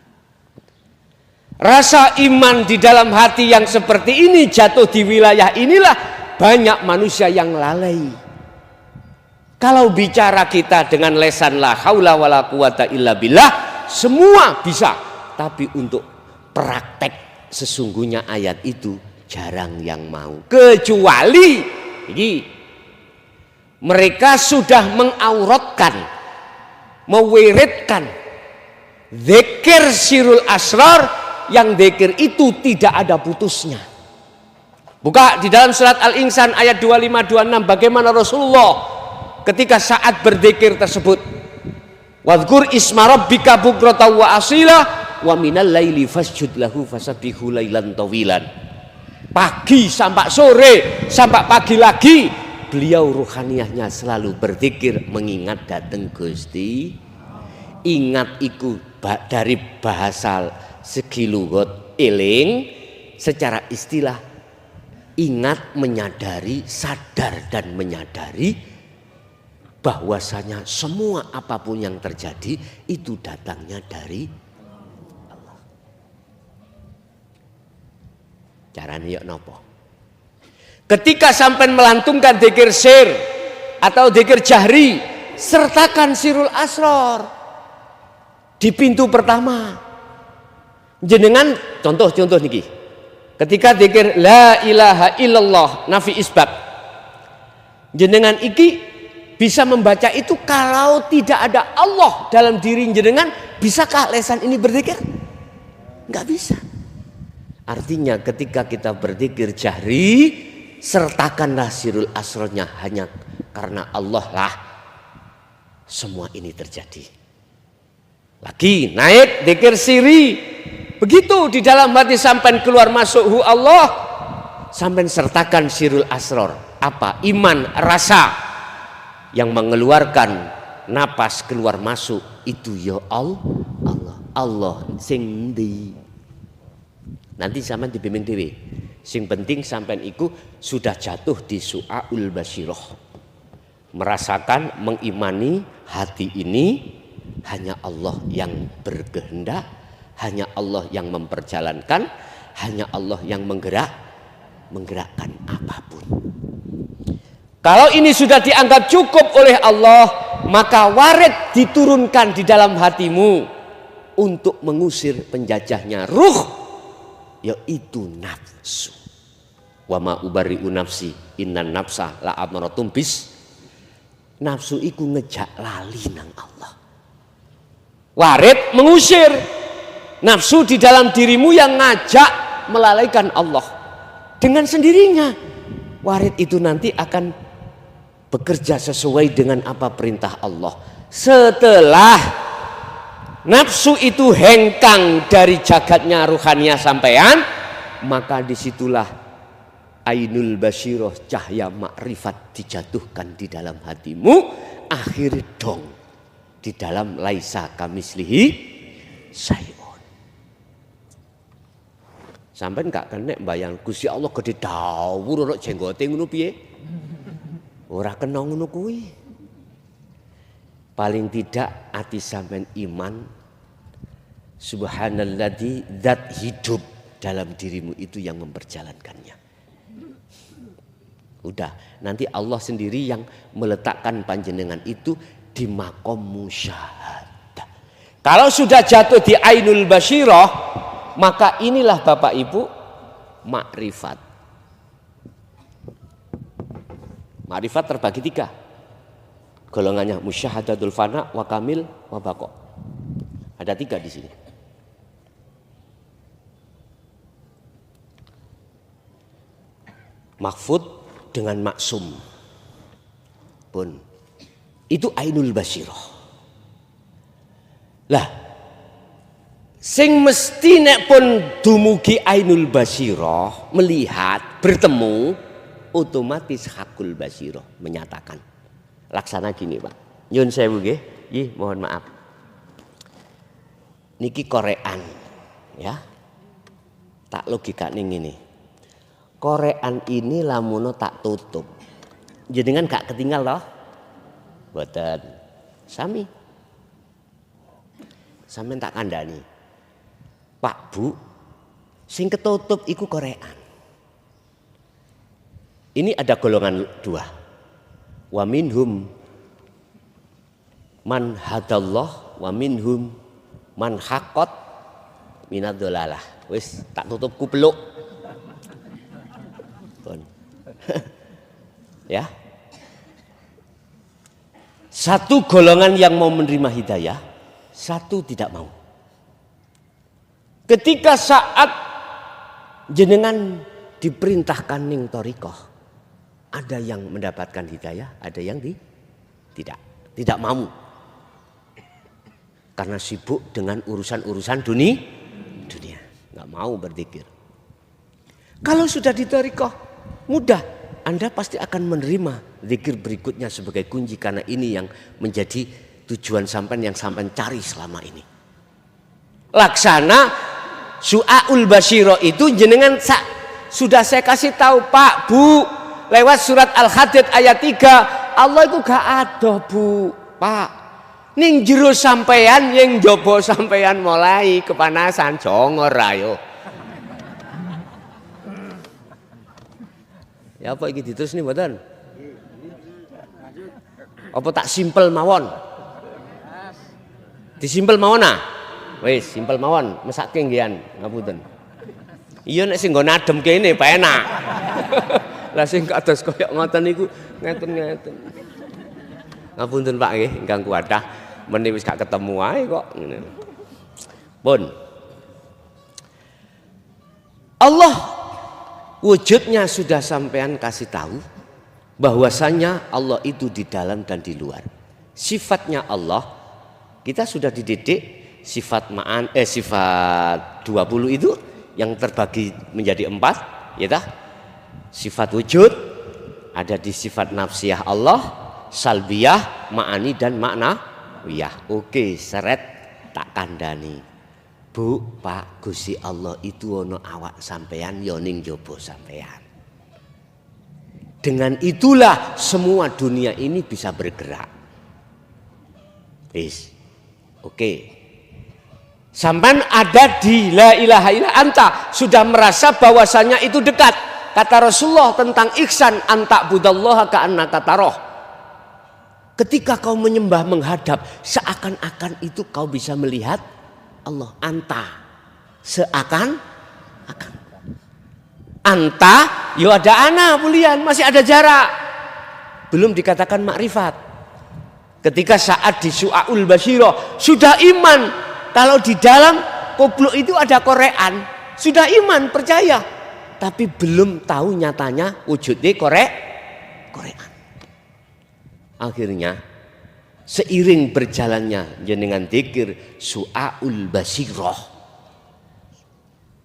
Rasa iman di dalam hati yang seperti ini jatuh di wilayah inilah banyak manusia yang lalai. Kalau bicara kita dengan lesan la haula wala quwata illa billah, semua bisa. Tapi untuk praktek sesungguhnya ayat itu jarang yang mau. Kecuali ini, mereka sudah mengauratkan, mewiridkan zikir sirul asrar, yang zikir itu tidak ada putusnya. Buka di dalam surat Al-Insan ayat 25-26 bagaimana Rasulullah ketika saat berzikir tersebut. Wadhkur isma rabbika bukratan wa asila wa minal laili fasjud lahu fasabbihu lailan tawilan. Pagi sampai sore sampai pagi lagi beliau ruhaniyahnya selalu berzikir mengingat datang Gusti. Ingat iku dari bahasa segi lugot eling, secara istilah ingat, menyadari, sadar dan menyadari bahwasanya semua apapun yang terjadi itu datangnya dari Allah. Caranya yuk nopo? Ketika sampai melantunkan dzikir sir atau dzikir jahri, sertakan sirul asror di pintu pertama. Jenengan contoh niki. Ketika dzikir la ilaha illallah nafi isbat. Jenengan iki bisa membaca itu kalau tidak ada Allah dalam diri jenengan, bisakah lesan ini berzikir? Enggak bisa. Artinya ketika kita berzikir jahri, sertakanlah sirul asrornya, hanya karena Allah lah semua ini terjadi. Lagi naik dzikir siri. Begitu di dalam hati sampai keluar masuk hu Allah, sampai sertakan sirul asror. Apa? Iman, rasa yang mengeluarkan napas keluar masuk itu ya Allah sing ndi. Nanti sampean dibimbing dhewe. Sing penting sampean iku sudah jatuh di su'aul basyirah. Merasakan, mengimani hati ini hanya Allah yang berkehendak, hanya Allah yang memperjalankan, hanya Allah yang menggerakkan apapun. Kalau ini sudah dianggap cukup oleh Allah, maka warid diturunkan di dalam hatimu untuk mengusir penjajahnya ruh, yaitu nafsu. Wa ma ubari'u nafsi innan nafsa la amaratum bis. Nafsu iku ngejak lali nang Allah. Warid mengusir nafsu di dalam dirimu yang ngajak melalaikan Allah. Dengan sendirinya warid itu nanti akan bekerja sesuai dengan apa perintah Allah. Setelah nafsu itu hengkang dari jagatnya ruhannya sampean, maka disitulah ainul basyirah, cahaya makrifat dijatuhkan di dalam hatimu. Akhir dong di dalam laisa kamislihi syai'un. Sampai enggak kena bayang Gusti Allah gede dawuh ora jenggote ngono piye? Ora kena ngono kuwi. Paling tidak ati sampean iman subhanalladzi zat hidup dalam dirimu itu yang memperjalankannya. Udah, nanti Allah sendiri yang meletakkan panjenengan itu di makom musyahadah. Kalau sudah jatuh di ainul basyirah, maka inilah Bapak Ibu makrifat. Makrifat terbagi 3. Golongannya musyahadatul fana, wa kamil, wa baqo. Ada 3 di sini. Mahfud dengan maksum pun itu ainul basyirah. Lah sing mesti nek pun dumugi ainul basyirah, melihat, bertemu, otomatis hakul basyirah menyatakan. Laksana gini Pak, nyun sewu nggih, mohon maaf. niki korean ya. Tak logika ning ini. Korean ini lamuno tak tutup. Jenengan gak ketinggal loh. Mboten. Sami. Sampeyan tak kandhani. Pak Bu, sing ketutup iku korean. Ini ada golongan dua. Wa minhum man hadallah wa minhum man haqqat minadz-dhalalah. Wis tak tutup kupeluk. Ya. Satu golongan yang mau menerima hidayah, satu tidak mau. Ketika saat jenengan diperintahkan ning thariqah, ada yang mendapatkan hidayah, ada yang tidak mau. Karena sibuk dengan urusan-urusan dunia, nggak mau berzikir. Kalau sudah di thariqah, mudah, Anda pasti akan menerima zikir berikutnya sebagai kunci, karena ini yang menjadi tujuan sampean yang sampean cari selama ini. Laksana Su'aul Basyiro itu jenengan sudah saya kasih tahu Pak Bu lewat surat Al-Hadid ayat 3, Allah itu gak ada Bu Pak, ning jero sampean yang jobo sampean mulai kepanasan jongor ayo. Ya apa iki diterus nih mboten? Apa tak simpel mawon? Disimpel mawon ah. Wis simpel mawon, mesake nggih ngapunten. Iya nek sing nggon adem kene penak. Lah sing kados koyo ngoten niku ngeten-ngeten. Ngapunten Pak nggih, ingkang kuwadah meni wis gak ketemu ae kok ngene. Pun. Allah wujudnya sudah sampean kasih tahu bahwasanya Allah itu di dalam dan di luar. Sifatnya Allah kita sudah dididik sifat sifat 20 itu yang terbagi menjadi 4 ya tah? Sifat wujud ada di sifat nafsiyah Allah, salbiyah, ma'ani dan maknawiyah. Oke, seret tak kandani. Bu, Pak, Gusti Allah itu ono awak sampean yo ning jaba sampean. Dengan itulah semua dunia ini bisa bergerak. Wis. Oke. Sampean ada di la ilaha illa anta, sudah merasa bahwasanya itu dekat. Kata Rasulullah tentang ihsan, anta budallaha ka'annaka taroh. Ketika kau menyembah menghadap, seakan-akan itu kau bisa melihat Allah. Anta seakan-akan. Anta yo ada ana pulian, masih ada jarak. Belum dikatakan makrifat. Ketika saat di Su'aul Basyiro sudah iman. Kalau di dalam kubluk itu ada korean, sudah iman, percaya. Tapi belum tahu nyatanya wujudnya korean. Akhirnya seiring berjalannya jenengan dzikir Su'aul Basyirah,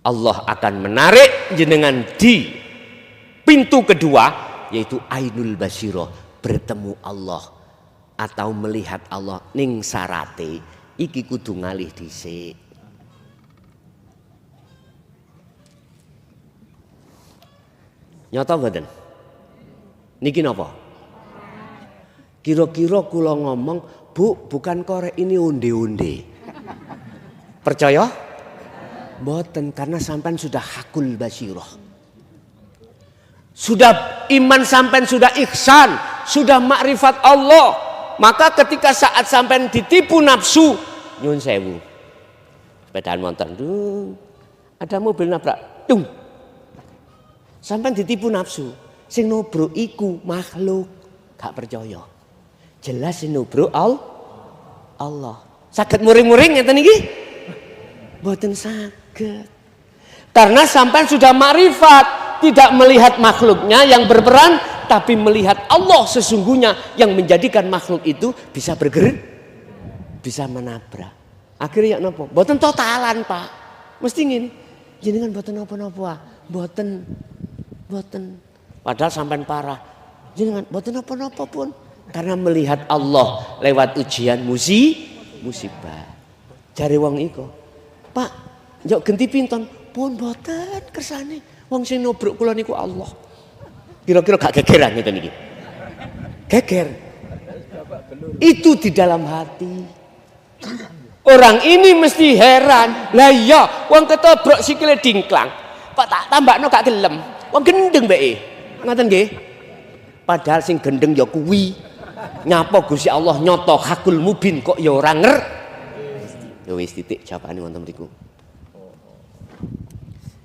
Allah akan menarik jenengan di pintu kedua, yaitu Ainul Basyirah, bertemu Allah atau melihat Allah ning sarate. Iki kudu ngalih dhisik. Nyata mboten? Niki napa? Kira-kira kula ngomong, Bu, bukan korek ini onde-onde. Percaya? Mboten, karena sampean sudah hakul basyirah. Sudah iman sampean, sudah ihsan, sudah makrifat Allah. Maka ketika saat sampean ditipu nafsu, nyun sewu, sepedaan motor, ada mobil nabrak, dung, sampean ditipu nafsu, sing nobro iku makhluk, gak percaya, jelas sing nobro Allah. Saged muring-muring ngeten iki? Mboten saged. Karena sampean sudah makrifat, tidak melihat makhluknya yang berperan, tapi melihat Allah sesungguhnya yang menjadikan makhluk itu bisa bergerak, bisa menabrak. Akhirnya napa? Mboten totalan, Pak. Mesti ngene. Jenengan mboten napa-napa. Mboten. Padahal sampean parah. Jenengan mboten napa-napa pun. Karena melihat Allah lewat ujian musibah. Jare wong iku, Pak, njok genti pinton. Pun boten kersane. Wong sing nubruk kula niku Allah. Kira-kira gak gegeran ngeten iki. Geger. Itu di dalam hati. Orang ini mesti heran. Lah iya, wong ketobrok sikile dingklang. Kok tak tambakno gak gelem. Wong gendeng bae. Ngoten nggih. Padahal sing gendeng ya kuwi. Nyapa Gusti Allah nyoto hakul mubin kok ya ora ya wis titik jawabane wonten mriku.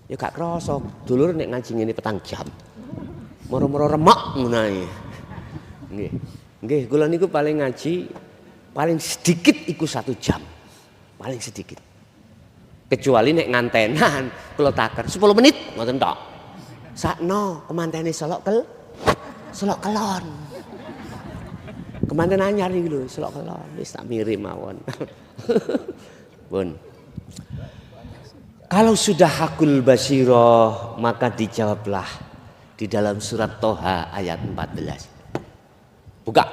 Ya gak krasa dulur nek ngaji ngene 4 jam. Moro-moro remek ngono ae. Nggih. Nggih, kula niku paling ngaji paling sedikit iku 1 jam. Paling sedikit. Kecuali nek ngantenan kula taker 10 menit ngoten tok. Sakno kemantene selok kelon. Kemanten anyar iki lho, selok kelon. Wis tak mirim mawon. Pun. Kalau sudah hakul basirah maka dijawablah di dalam surat Toha ayat 14. Buka.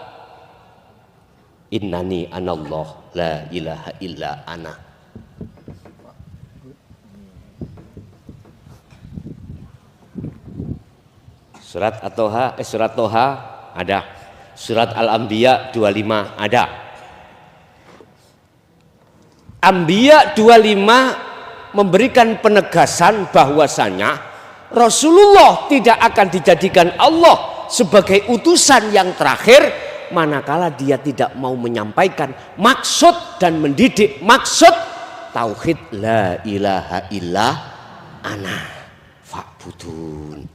Innani anallah la ilaha illa ana. Surat At-Toha, surat Toha ada. Surat Al-Anbiya 25 ada. Anbiya 25 memberikan penegasan bahwasanya Rasulullah tidak akan dijadikan Allah sebagai utusan yang terakhir manakala dia tidak mau menyampaikan maksud dan mendidik maksud tauhid la ilaha illa ana fa'budun.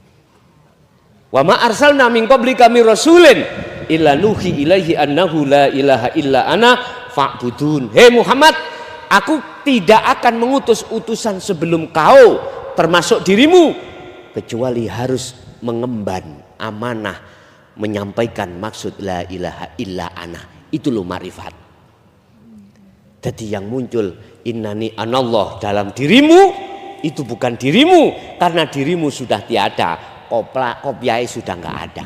Wa ma arsalna min qablika mir rasulin illa nuhi ilaihi annahu la ilaha illa ana fa'budun. Hei Muhammad, aku tidak akan mengutus utusan sebelum kau termasuk dirimu kecuali harus mengemban amanah menyampaikan maksud la ilaha illa ana. Itu loh makrifat. Jadi yang muncul innani anallah dalam dirimu itu bukan dirimu karena dirimu sudah tiada. Kopiai sudah nggak ada.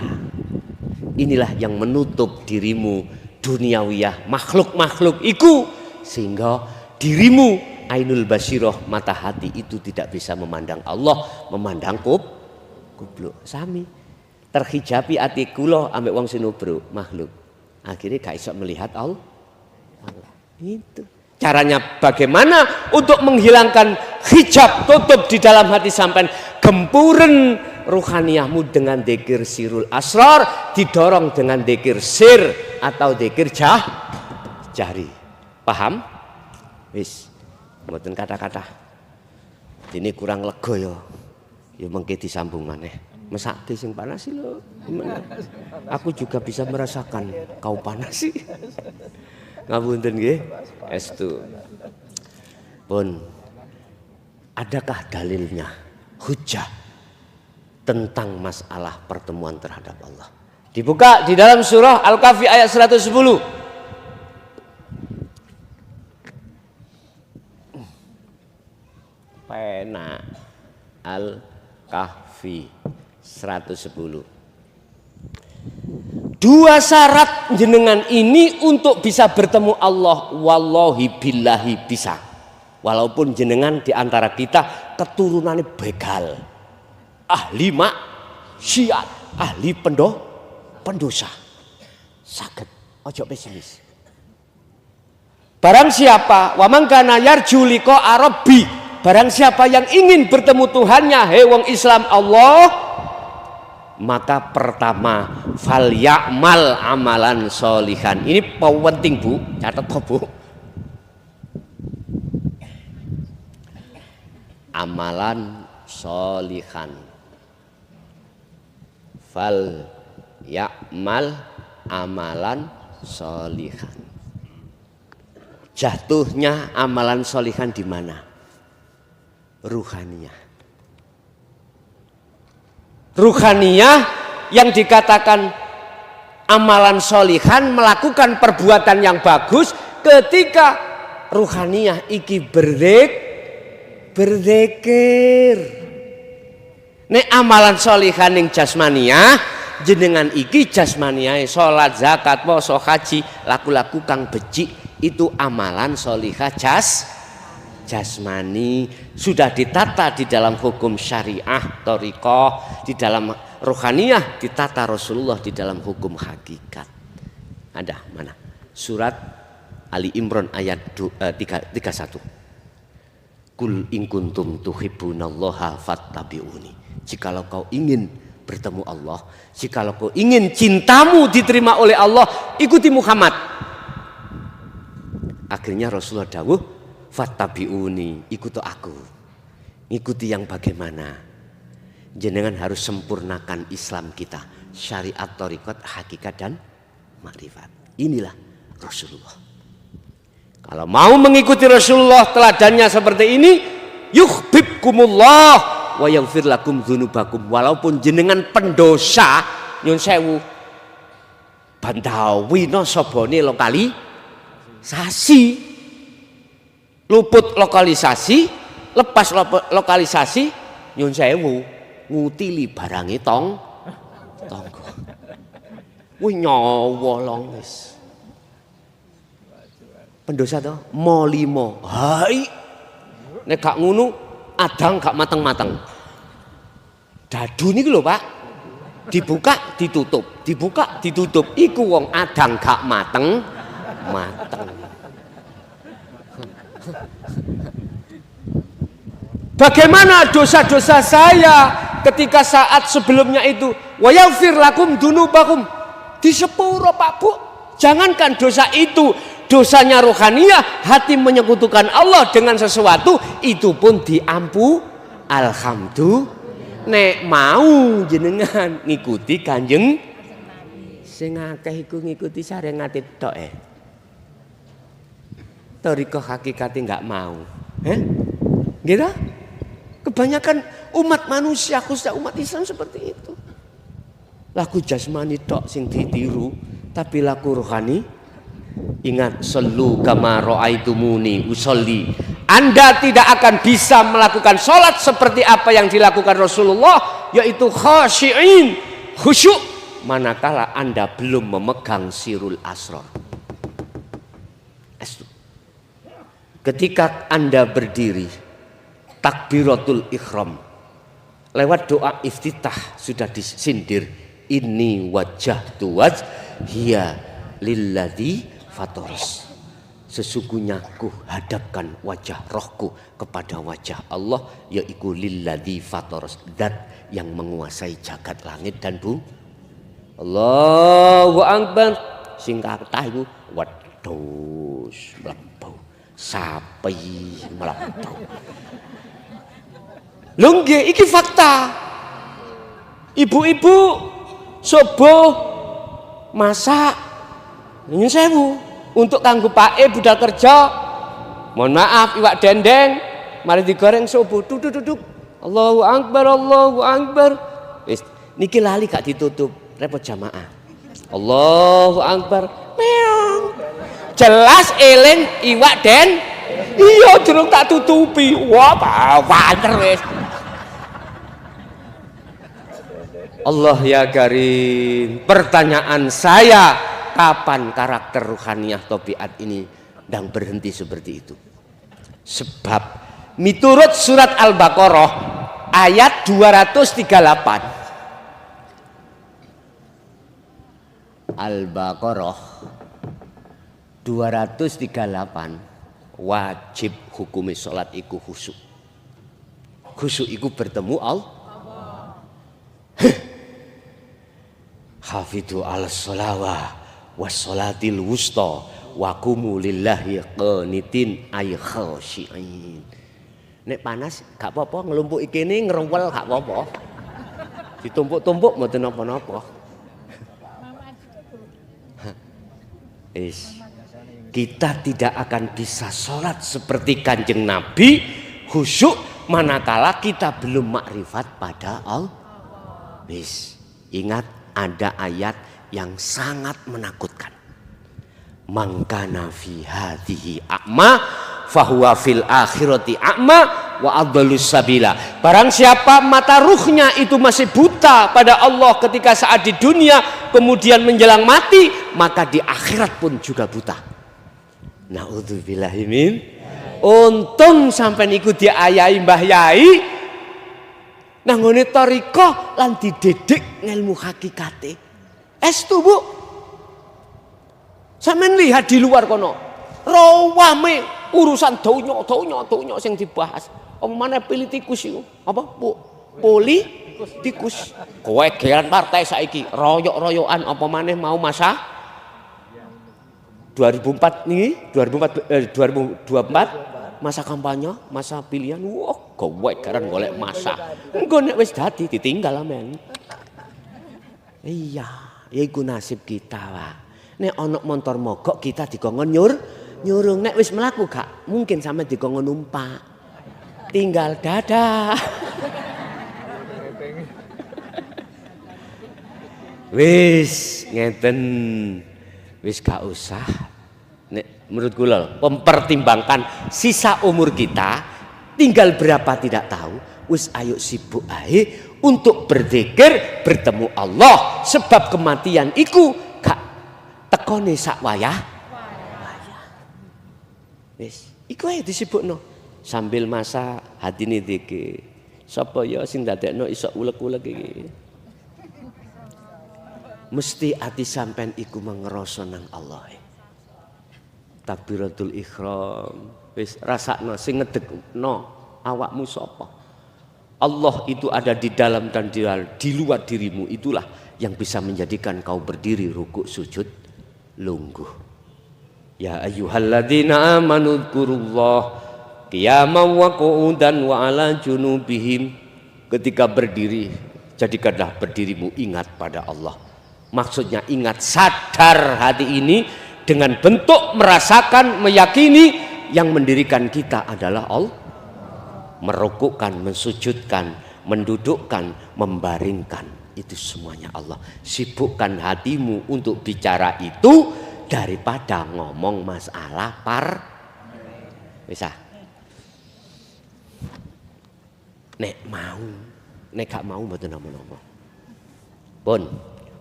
Inilah yang menutup dirimu duniawiyah makhluk-makhluk itu sehingga dirimu ainul basirah mata hati itu tidak bisa memandang Allah, memandang kubluk sami. Terhijabi ati kula ambek wong sinubruk makhluk. Akhirnya gak iso melihat Allah. Itu. Caranya bagaimana untuk menghilangkan hijab tutup di dalam hati sampean, gempuren ruhaniyahmu dengan dzikir sirul asrar, didorong dengan dzikir sir atau dzikir jahri. Paham? Wis, mboten kata-kata. Ini kurang lega ya. Ya mengke disambung maneh. Mesake sing panas lho. Gimana? Aku juga bisa merasakan kau panas sih. Ngapunten nggih. Estu. Pun adakah dalilnya? Hujjah tentang masalah pertemuan terhadap Allah. Dibuka di dalam surah Al-Kahfi ayat 110. Pena Al-Kahfi 110. Dua syarat jenengan ini untuk bisa bertemu Allah, wallahi billahi bisa. Walaupun jenengan diantara kita keturunannya begal, ahli maksiat, ahli pendosa, saged ojo pesimis. Barang siapa wa man kana yarju liqa rabbi, barang siapa yang ingin bertemu Tuhannya, hei wong Islam Allah, maka pertama fal ya'mal amalan sholihan. Ini penting Bu, catat Bu. Amalan sholihan. Fal ya'mal amalan sholihan. Jatuhnya amalan sholihan di mana? Ruhaniyah. Ruhaniyah yang dikatakan amalan sholihan, melakukan perbuatan yang bagus ketika ruhaniyah iki berzikir. Nek amalan sholihan yang jasmaniyah jenengan iki jasmaniyah salat zakat poso haji laku-laku kang becik itu amalan sholihah jasmani, sudah ditata di dalam hukum syariah, thariqah, di dalam rohaniyah, ditata Rasulullah di dalam hukum hakikat. Ada mana? Surat Ali Imran ayat 31. Kul in kuntum tuhibbunallaha fattabi'uni. Jikalau kau ingin bertemu Allah, jikalau kau ingin cintamu diterima oleh Allah, ikuti Muhammad. Akhirnya Rasulullah dawuh, fattabi'uni, ikuti aku. Ikuti yang bagaimana? Jenengan harus sempurnakan Islam kita, syariat, thariqat, hakikat dan makrifat. Inilah Rasulullah. Kalau mau mengikuti Rasulullah teladannya seperti ini, yuhibbukumullah wa yaghfir lakum dzunubakum. Walaupun jenengan pendosa, nyun sewu bandawi no sobone lokalisasi, luput lokalisasi, lepas lokalisasi, nyun sewu ngutili barangi tonggo. Wih nyawa long wis. Pendosa toh molimo. Hai. Nek gak ngono adang gak mateng-mateng. Dadu niku lho, Pak. Dibuka, ditutup, dibuka, ditutup. Iku wong adang gak mateng. Bagaimana dosa-dosa saya ketika saat sebelumnya itu? Wa yaghfir lakum dzunubakum. Disepuro, Pak Bu. Jangankan dosa itu, dosanya rohaniyah, hati menyekutukan Allah dengan sesuatu, itu pun alhamdulillah. Nek mau jenengan ngikuti Kanjeng, sing akeh iku ngikuti syariat tok thariqah hakikate enggak mau. Gitu? Kebanyakan umat manusia, khususnya umat Islam seperti itu. Laku jasmani tok sing ditiru, tapi laku rohani, ingat, sallu kama ra'aitumuni usolli. Anda tidak akan bisa melakukan sholat seperti apa yang dilakukan Rasulullah, yaitu khasyi'in, khusyuk, manakala Anda belum memegang sirul asrar. Ketika Anda berdiri takbiratul ihram, lewat doa iftitah sudah disindir, inni wajjahtu wajhiya lilladzi fatoros. Sesungguhnya ku hadapkan wajah rohku kepada wajah Allah, yaitu lilladzi fatoros, zat yang menguasai jagat langit dan bumi. Allahu akbar. Sing kathah iku wedhus mlebu, sapi mlebu. Lho nggih, iki fakta. Ibu-ibu subuh masak nyun sewu untuk kanggo pake budal kerja, mohon maaf iwak dendeng mari digoreng subuh, duduk Allahu akbar, Allahu akbar. Wis niki lali gak ditutup, repot jamaah. Allahu akbar, meong. Jelas eling iwak den. Iya durung tak tutupi. Wah, pater wis. Allah ya Karim, pertanyaan saya, kapan karakter ruhaniyah tabiat ini dan berhenti seperti itu? Sebab miturut surat Al-Baqarah ayat 238. Al-Baqarah 238, wajib hukumi sholat iku khusyuk. Khusyuk iku bertemu Allah. Hafidhu ala sholawah was sholatil wusta wa qumu lillahi qanitin ay khashi'in. Nek panas gak apa-apa, ngelumpuki kene ngrewel gak apa-apa. Ditumpuk-tumpuk mboten napa-napa. Kita tidak akan bisa sholat seperti Kanjeng Nabi khusyuk manakala kita belum makrifat pada Allah. Ingat, ada ayat yang sangat menakutkan. Mangkana fi hadhihi a'ma fahuwa fil akhirati a'ma wa adallus sabila. Barang siapa mata ruhnya itu masih buta pada Allah ketika saat di dunia, kemudian menjelang mati, maka di akhirat pun juga buta. Na'udzubillahi min. untung sampean iku diayahi Mbah Yai nang ngene thariqah lan dididik ngelmu hakikate. Estu Bu. Sampeyan lihat di luar kono. Rawame urusan donya sing dibahas. Apa maneh politikus iku? Apa, Bu? Politikus. Kowe geran partai saiki, royok-royokan apa maneh mau masa 2004 niki, 2024 masa kampanye, masa pilihan. Wah, kowe geran golek masa. Engko nek wis dadi ditinggal amen. Iya, ya iku nasib kita, Pak. Nek ana montor mogok kita dikongkon nyurung, nek wis mlaku gak mungkin sampe dikongkon numpak. Tinggal dadah. Wis ngeten. Wis gak usah. Nek menurut kula mempertimbangkan sisa umur kita tinggal berapa tidak tahu. Wis ayo sibuk ae untuk berzikir bertemu Allah sebab kematian iku gak tekone sak wayah. Wis iku ae disibukno sambil masa hatine zikir. Sapa ya sing dadekno iso ulek-ulek iki? Mesti ati sampean iku mangrasa nang Allah. Takbiratul ihram. Wis rasakno sing ngedekno awakmu sapa? Allah itu ada di dalam dan di luar dirimu. Itulah yang bisa menjadikan kau berdiri rukuk sujud lungguh. Ya ayyuhalladzina amanu dzkurullah qiyaman wa qu'udan wa ala junubihim. Ketika berdiri, jadikanlah berdirimu ingat pada Allah. Maksudnya ingat, sadar hati ini dengan bentuk merasakan, meyakini yang mendirikan kita adalah Allah. Merukukkan, mensujudkan, mendudukkan, membaringkan, itu semuanya Allah. Sibukkan hatimu untuk bicara itu daripada ngomong masalah bisa. Nek mau, nek gak mau mboten napa-napa.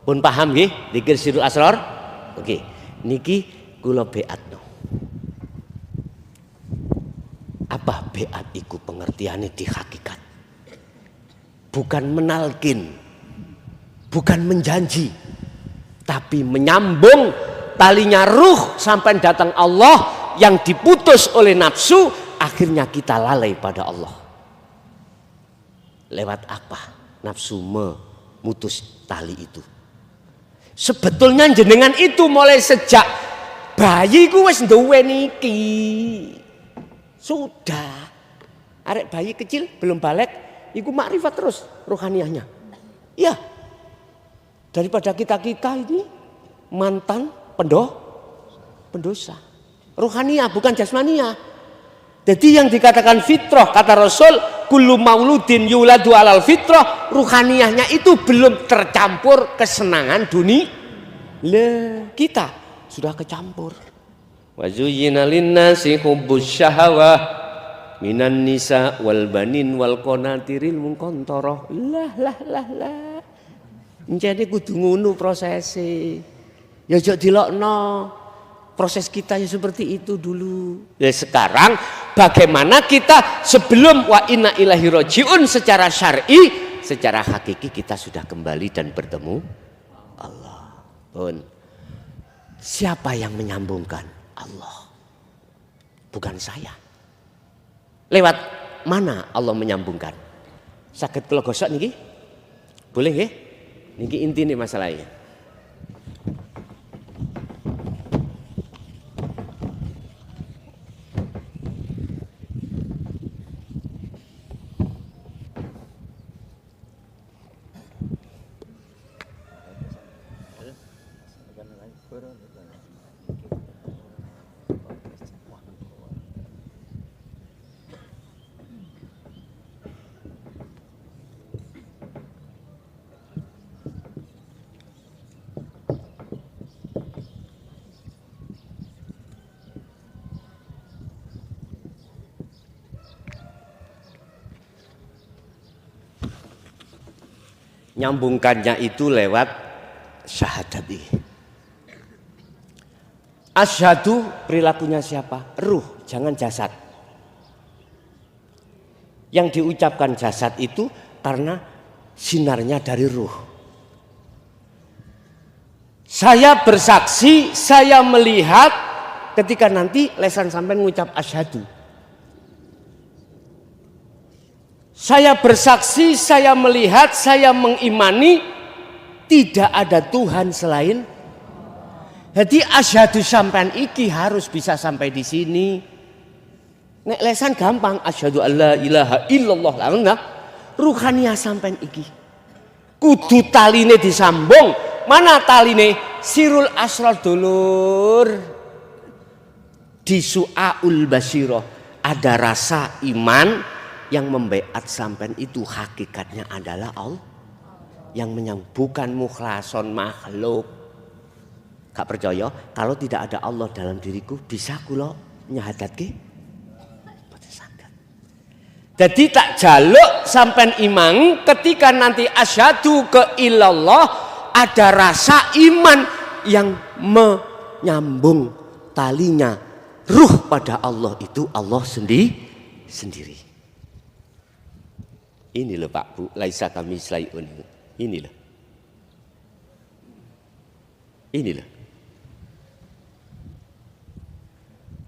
Pun paham nggih zikir sirrul asrar? Oke, niki kula beatno. Apa beat iku pengertiane di hakikat? Bukan menalkin, bukan menjanji, tapi menyambung talinya ruh sampai datang Allah yang diputus oleh nafsu, akhirnya kita lalai pada Allah. Lewat apa nafsu memutus tali itu? Sebetulnya jenengan itu mulai sejak bayi ku wis duwe niki. Sudah. Arek bayi kecil belum balik, iku makrifat terus rohaniahnya. Iya. Daripada kita-kita ini mantan pendosa. Rohaniah bukan jasmania. Jadi yang dikatakan fitrah, kata Rasul, kullu mauludin yuladu alal fitrah, ruhaniahnya itu belum tercampur kesenangan dunia. Kita sudah kecampur. Wa zuyyina linnasi hubbus syahawah minan nisa wal banin wal qanatiril muqantarah. Lah. Jadi kudu ngono prosese. Ya aja dilokno. Proses kita ya seperti itu dulu. Ya sekarang bagaimana kita sebelum wa inna ilahi rojiun secara syar'i, secara hakiki kita sudah kembali dan bertemu Allah. Siapa yang menyambungkan? Allah. Bukan saya. Lewat mana Allah menyambungkan? Saged kula gosok niki? Boleh nggih? Niki intine masalahnya. Nyambungkannya itu lewat syahadat. Asyhadu perilakunya siapa? Ruh, jangan jasad. Yang diucapkan jasad itu karena sinarnya dari ruh. Saya bersaksi, saya melihat ketika nanti lesan sampean mengucap asyhadu. Saya bersaksi, saya melihat, saya mengimani tidak ada Tuhan selain. Jadi asyhadu sampean iki harus bisa sampai di sini. Nek lesan gampang, asyhadu alla ilaha illallah lah. Ruhaniyah sampean iki. Kudu taline disambung. Mana taline? Sirul asrar dulur. Di Su'aul Basyirah ada rasa iman yang membeat sampean itu hakikatnya adalah Allah yang bukan mukhlason makhluk. Gak percaya kalau tidak ada Allah dalam diriku bisa kula nyahadatke? Jadi tak jaluk sampean iman ketika nanti asyhadu ke ilallah ada rasa iman yang menyambung talinya ruh pada Allah itu Allah sendiri. Ini loh Pak Bu, laisa kami slayun. Ini loh. Ini loh.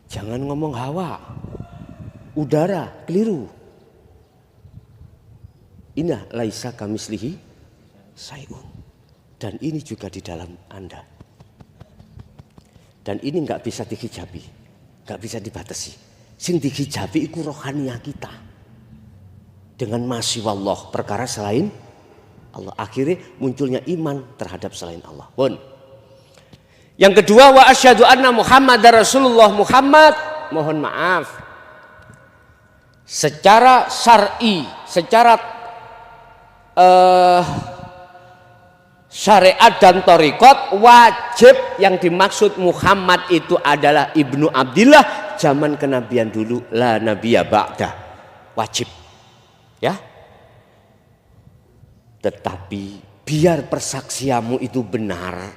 Jangan ngomong hawa, udara, keliru. Inna laisa kamislihi sayun. Dan ini juga di dalam Anda. Dan ini nggak bisa dihijabi, nggak bisa dibatasi. Sing dihijabi iku rohaniyah kita. Dengan masih wallah perkara selain Allah. Akhirnya munculnya iman terhadap selain Allah. Pun. Yang kedua, wa asyhadu anna Muhammadar Rasulullah. Muhammad, mohon maaf, secara syar'i, secara syariat dan thariqat wajib yang dimaksud Muhammad itu adalah Ibnu Abdillah zaman kenabian dulu, la nabiyya ba'da. Wajib. Ya. Tetapi biar persaksianmu itu benar,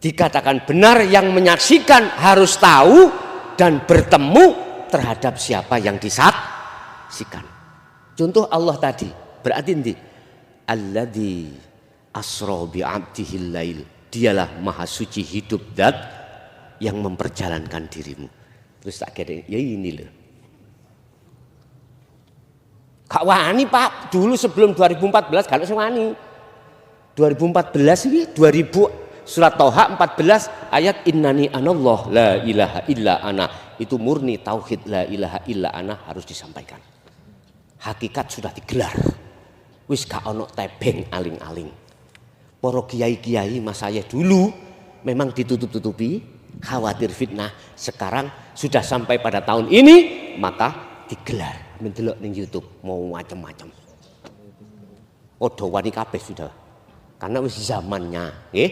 dikatakan benar, yang menyaksikan harus tahu dan bertemu terhadap siapa yang disaksikan. Contoh Allah tadi berarti nanti alladzi asra bi 'abdihil lail, dialah maha suci hidup zat yang memperjalankan dirimu. Terus tak kira ya ini loh. Kak wani Pak, dulu sebelum 2014 kalau saya wani. 2014 ini 2000 surat Toha 14 ayat innani anallah la ilaha illa ana, itu murni tauhid la ilaha illa ana harus disampaikan. Hakikat sudah digelar. Wis gak ono tebeng aling-aling. Para kiai-kiai mas saya dulu memang ditutup-tutupi, khawatir fitnah. Sekarang sudah sampai pada tahun ini maka digelar. Mendelok ning YouTube mau macam-macam. Odo wani kabeh sudah. Karena wis zamannya, nggih.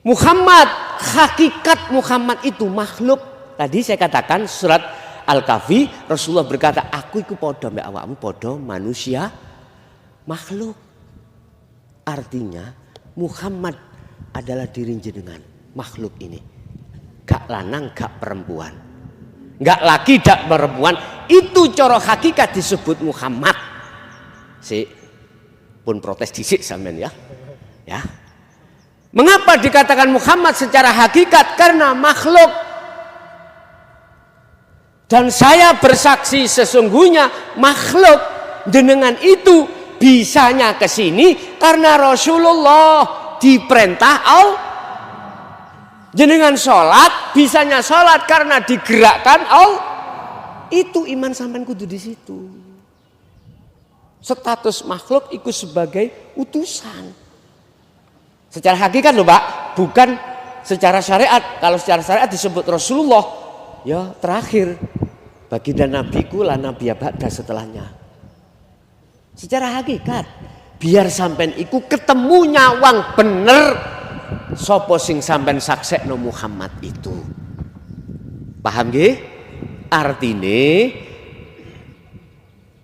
Muhammad, hakikat Muhammad itu makhluk. Tadi saya katakan surat Al-Kahfi, Rasulullah berkata, aku iku padha mbek awakmu, padha manusia makhluk. Artinya Muhammad adalah diri jenengan, makhluk ini. Gak lanang, gak perempuan. Gak laki, gak perempuan. Itu coro hakikat disebut Muhammad. Si pun protes dhisik sampean ya. Ya. Mengapa dikatakan Muhammad secara hakikat? Karena makhluk. Dan saya bersaksi sesungguhnya makhluk jenengan itu bisanya ke sini karena Rasulullah diperintah Allah. Jenengan sholat, bisanya sholat karena digerakkan Allah. Itu iman sampean kudu di situ. Status makhluk ikut sebagai utusan. Secara hakikat loh Pak, bukan secara syariat. Kalau secara syariat disebut Rasulullah, ya terakhir. Baginda nabiku la nabiyya ba'da setelahnya. Secara hakikat, biar sampean iku ketemu nyawang bener. Sopo sing sampean saksekno Muhammad itu. Paham nggih? Artine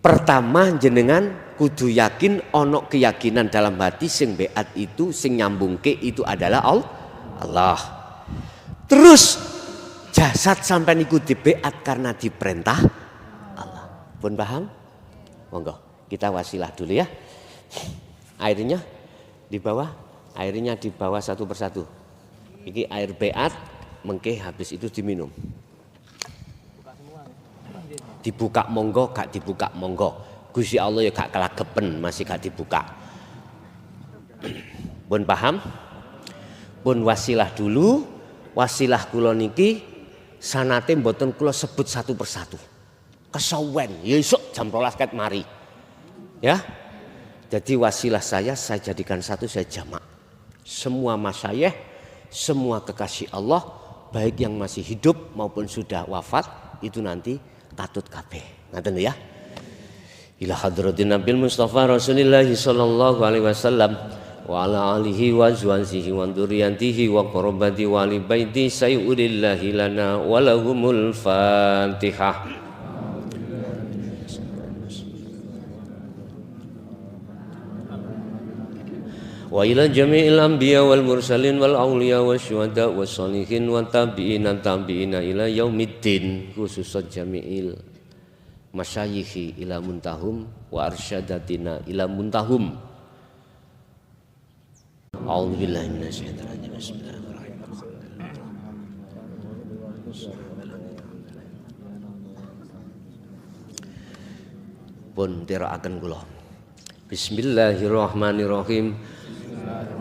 pertama jenengan kudu yakin ono keyakinan dalam hati sing beat itu sing nyambungke itu adalah Allah. Terus jasad sampean iku dibeat karena diperintah Allah. Pun paham? Monggo, kita wasilah dulu ya. Airnya di bawah, satu persatu. Ini air beat, mengke habis itu diminum. Dibuka monggo, gak dibuka monggo. Gusti Allah ya gak kelagepen, masih gak dibuka. Pun paham? Pun wasilah dulu. Wasilah kula niki sanate mboten kula sebut satu persatu. Kesawen, ya esuk jam 12 ket mari. Ya. Jadi wasilah saya jadikan satu, saya jamak. Semua masyayikh, semua kekasih Allah, baik yang masih hidup maupun sudah wafat, itu nanti katut kabeh. Ngaten ya. Ila hadratin Nabil Mustafa Rasulillah sallallahu alaihi wasallam wa ala alihi wa azwajihi wa dzurriyyatihi wa qurrabati wa ali baiti sayyudillahi lana wa lahumul Fatihah. Wa ila jami'il anbiya wal mursalin wal auliya wasyuhada wassalihin wa tabi'ina ila yaumiddin, khususan jami'il masyayikhi ila muntahum wa arsyadatina ila muntahum. A'udzubillahi minasyaitonir rajim. Bismillahirrahmanirrahim. Pun tiraaken kula. Bismillahirrahmanirrahim.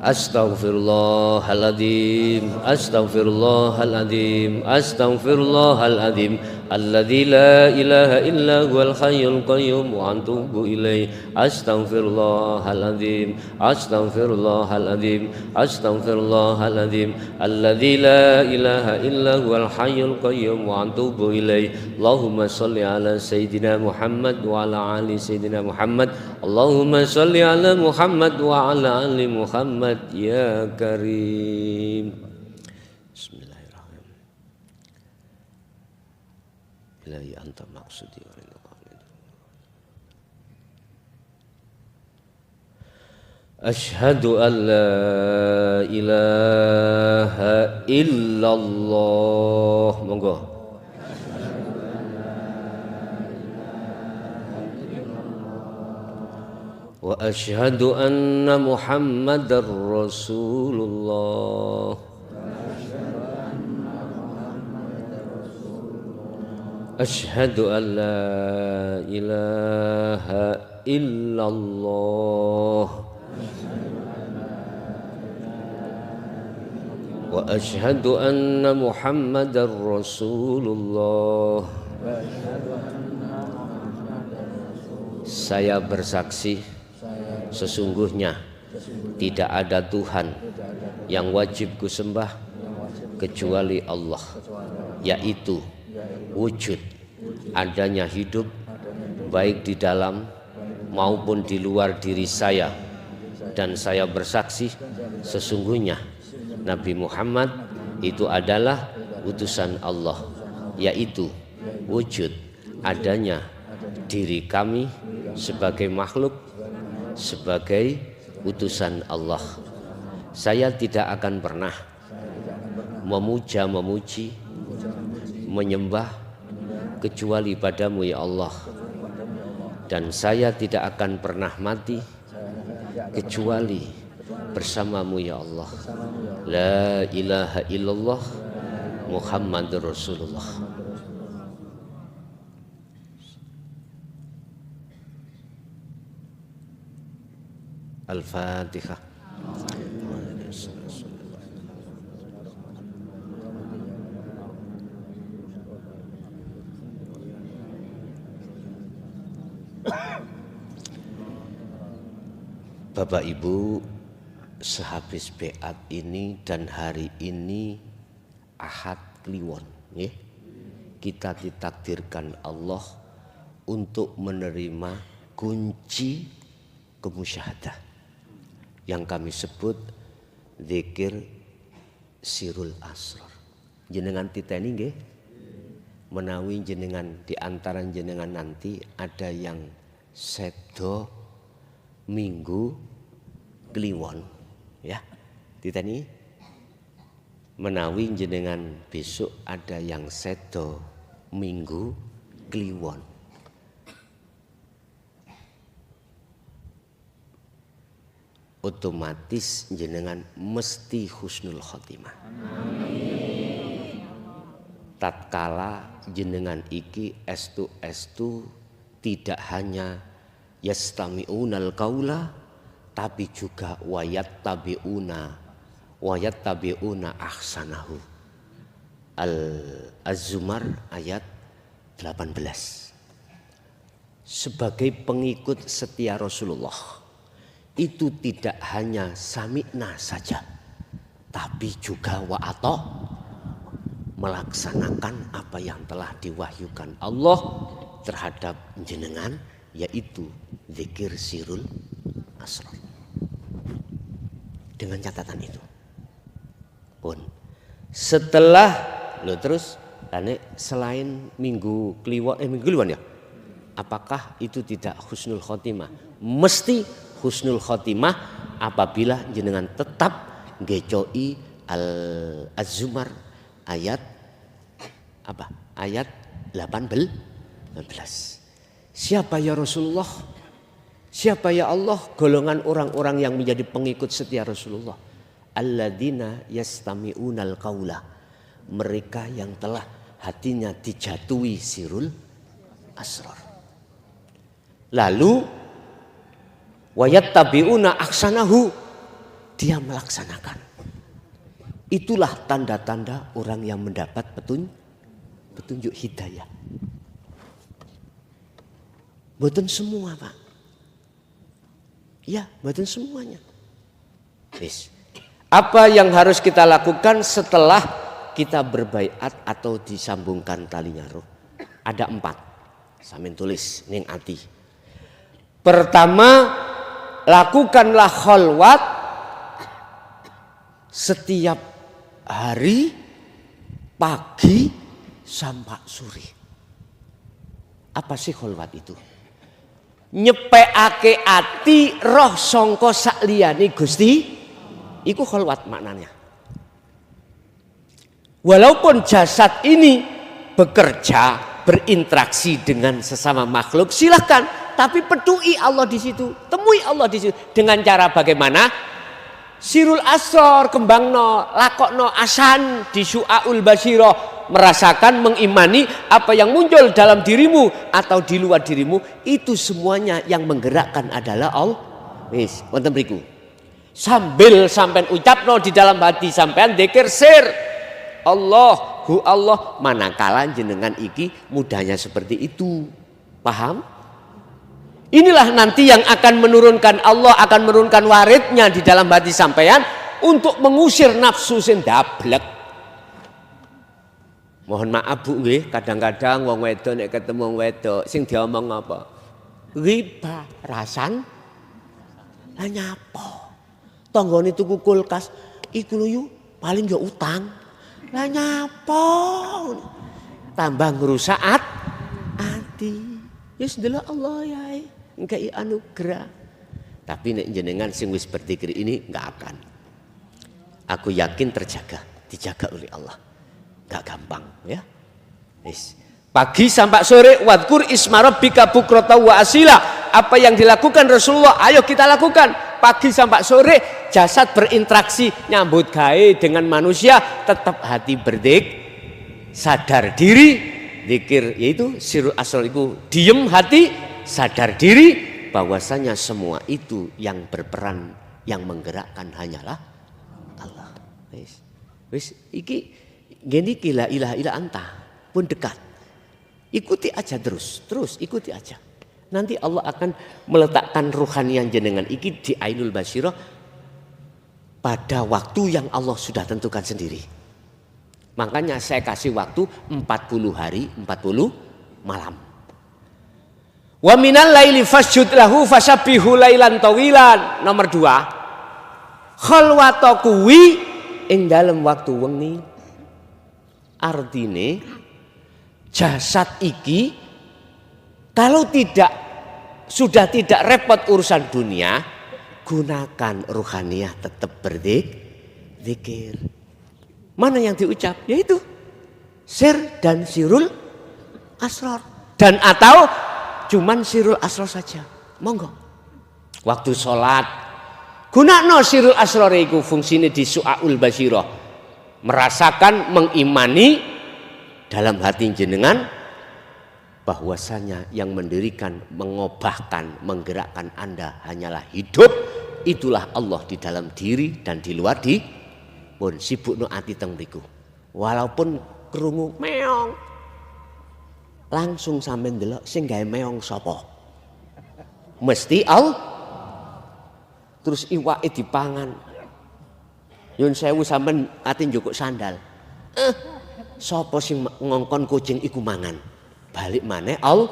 Astaghfirullahaladzim, astaghfirullahaladzim, astaghfirullahaladzim, alladzi la ilaha illa huwal hayyul qayyum wa atubu ilaih. Astaghfirullahaladzim, astaghfirullahaladzim, astaghfirullahaladzim, alladzi la ilaha illa huwal hayyul qayyum wa atubu ilaih. Allahumma shalli ala sayyidina Muhammad wa ala ali sayyidina Muhammad. Allahumma shalli ala Muhammad wa ala ali Muhammad ya karim. Bismillahirrahmanirrahim. Ilahi anta maqsudi wa Asyhadu an la ilaha illallah. Monggo. Wa asyhadu anna Muhammadar Rasulullah. Asyhadu an la ilaha illallah. Wa asyhadu anna Muhammadar Rasulullah. Saya bersaksi sesungguhnya tidak ada Tuhan yang wajib kusembah kecuali Allah, yaitu wujud adanya hidup baik di dalam maupun di luar diri saya, dan saya bersaksi sesungguhnya Nabi Muhammad itu adalah utusan Allah, yaitu wujud adanya diri kami sebagai makhluk, sebagai utusan Allah. Saya tidak akan pernah memuja-memuji, menyembah kecuali padamu ya Allah, dan saya tidak akan pernah mati kecuali bersamamu ya Allah. La ilaha illallah Muhammadur Rasulullah. Al-Fatihah. Bapak Ibu, sehabis beat ini dan hari ini Ahad Kliwon, ya, kita ditakdirkan Allah untuk menerima kunci kemusyahadah yang kami sebut zikir sirul asrar. Jenengan titeni nggih, menawi jenengan di antara jenengan nanti ada yang sedo minggu kliwon, ya, titeni. Menawi jenengan besok ada yang sedo minggu kliwon, otomatis jenengan mesti husnul khotimah. Tatkala jenengan iki estu tidak hanya yastami'unal qaula, tapi juga wayat tabi'una ahsanahu. Az-Zumar ayat 18. Sebagai pengikut setia Rasulullah, itu tidak hanya sami'na saja, tapi juga wa'ata, melaksanakan apa yang telah diwahyukan Allah terhadap jenengan, yaitu zikir sirul asrar. Dengan catatan itu pun setelah terus selain minggu kliwon ya, apakah itu tidak husnul khotimah? Mesti husnul khotimah apabila jenengan tetap ngecoi Az-Zumar ayat apa? Ayat 18. Siapa ya Rasulullah? Siapa ya Allah? Golongan orang-orang yang menjadi pengikut setia Rasulullah. Alladzina yastami'unal qaula. Mereka yang telah hatinya dijatuhi sirul asrar. Lalu wayattabi'una ahsanahu, dia melaksanakan. Itulah tanda-tanda orang yang mendapat petunjuk hidayah. Mboten semua, Pak. Ya, mboten semuanya. Yes. Apa yang harus kita lakukan setelah kita berbaiat atau disambungkan talinya roh? Ada 4. Samin tulis ning ati. Pertama, lakukanlah khalwat setiap hari pagi sampai sore. Apa sih khalwat itu? Nyepeake ati roh sangka sakliyane Gusti, iku khalwat maknanya. Walaupun jasad ini bekerja, berinteraksi dengan sesama makhluk, silahkan, tapi pedui Allah di situ, temui Allah di situ. Dengan cara bagaimana? Sirul asrar, kembangno, lakokno asan di syu'aul basiro, merasakan, mengimani apa yang muncul dalam dirimu atau di luar dirimu, itu semuanya yang menggerakkan adalah Allah. Wis, wonten mriku. Sambil sampean ucapno di dalam hati sampean dzikir sir. Allahu Allah, manakala jenengan iki mudahnya seperti itu. Paham? Inilah nanti yang akan menurunkan, Allah akan menurunkan waridnya di dalam hati sampean untuk mengusir nafsu sing dablek. Mohon maaf Bu nggih, kadang-kadang wong wedok nek ketemu wong wedok sing diomong apa? Riba rasan lah nyapa. Tanggane tuku kulkas iku lho yu paling ya utang. Lah nyapa. Tambah ngrusak ati. Ya ndelok Allah ya. Engkai anugerah. Tapi nek jenengan sing wis berzikir ini enggak akan. Aku yakin terjaga, dijaga oleh Allah. Enggak gampang ya. Wis. Pagi sampai sore wadkur isma rabbika bukrata wa asila. Apa yang dilakukan Rasulullah, ayo kita lakukan. Pagi sampai sore jasad berinteraksi nyambut gawe dengan manusia, tetap hati berdik, sadar diri, zikir yaitu sirul asrar itu diem hati, sadar diri bahwasanya semua itu yang berperan, yang menggerakkan hanyalah Allah. Wis iki gini la ilaha illa anta pun dekat. Ikuti aja terus ikuti aja. Nanti Allah akan meletakkan ruhanian jenengan iki di ainul basirah pada waktu yang Allah sudah tentukan sendiri. Makanya saya kasih waktu 40 hari 40 malam. Wa minal laili fasjud lahu fasabbihu lailan tawilan. Nomor 2. Khalwata kuwi ing dalem waktu wengi. Artine jasad iki kalau sudah tidak repot urusan dunia, gunakan ruhaniyah tetap berzikir. Mana yang diucap? Yaitu sir dan sirul asrar. Dan atau cuman sirul asrar saja. Monggo. Waktu sholat Gunakno sirul asrar iku fungsine di su'aul basyirah. Merasakan, mengimani dalam hati jenengan bahwasanya yang mendirikan, mengobahkan, menggerakkan Anda hanyalah hidup. Itulah Allah di dalam diri dan di luar di pun sibukno ati teng mriku. Walaupun krungu meong, langsung sampean ndelok sing gawe meong sapa? Mesti Allah. Terus iwake dipangan. Yun sewu sampean ati njukuk sandal. Sapa sing ngongkon kucing iku mangan? Balik maneh Allah.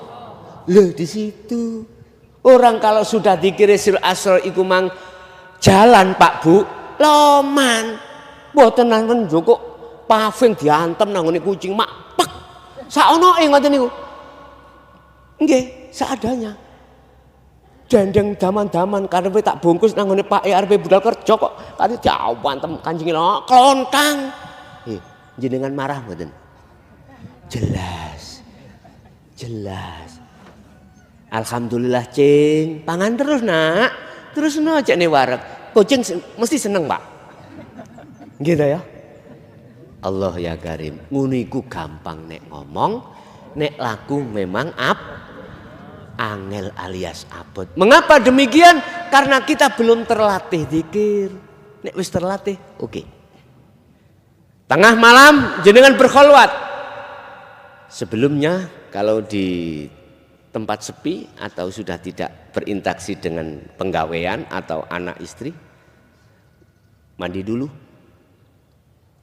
Loh di situ. Orang kalau sudah dikira sirul asrar iku mang jalan Pak Bu, loman. Mboten nanten njukuk paving diantem nang ngene kucing mak pek. Saonoke ngoten niku. Nggih, seadanya. Dendeng daman-daman karepe tak bungkus nang ngene Pak arepe budal kerja kok kate diawantem Kanjeng lo klontang. Jenengan marah mboten? Jelas. Alhamdulillah cing, pangan terus nak. Terus no aja nih wareg. Kucing mesti seneng Pak. Gitu ya. Allah ya Karim. Ngono iku gampang nek ngomong, nek laku memang angel alias abot. Mengapa demikian? Karena kita belum terlatih zikir. Nek wis terlatih, oke. Tengah malam jenengan berkholwat. Sebelumnya kalau di tempat sepi atau sudah tidak berinteraksi dengan penggawean atau anak istri, mandi dulu,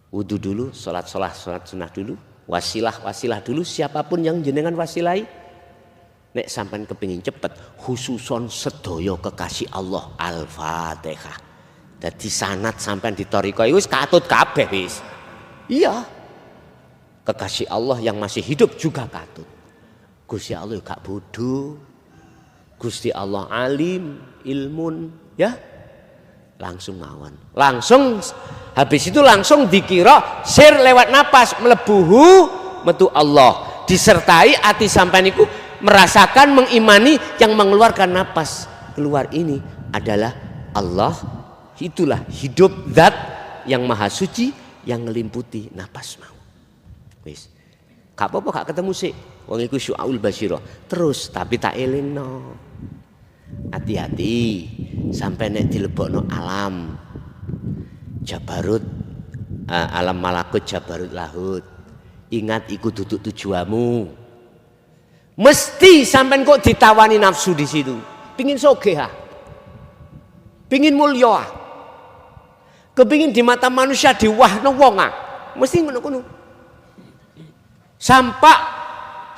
wudu dulu, sholat sunnah dulu, wasilah dulu, siapapun yang jenengan wasilahi. Nek sampean kepingin cepet, khususon sedaya kekasih Allah, Al-Fatihah. Dadi sanad sampean ditoriko wis katut kabeh wis. Iya. Kekasih Allah yang masih hidup juga katut. Gusti Allah gak bodoh. Gusti Allah alim, ilmun, ya. Langsung mawon. Langsung habis itu langsung dikira sir lewat napas melebuhu metu Allah. Disertai ati sampean iku merasakan, mengimani yang mengeluarkan napas keluar ini adalah Allah. Itulah hidup zat yang maha suci yang melimputi napas mau. Wis. Gak apa-apa gak ketemu sih. Wong iku syu'aul basyirah. Terus tapi tak elingno. Hati-hati sampai nek dilebokno alam Jabarut, alam malakut Jabarut lahut. Ingat iku duduk tujuanmu. Mesti sampean kok ditawani nafsu di situ. Pingin sogeh, pingin mulia, kepingin di mata manusia diwahno wong, mesti ngono-ngono. Sampai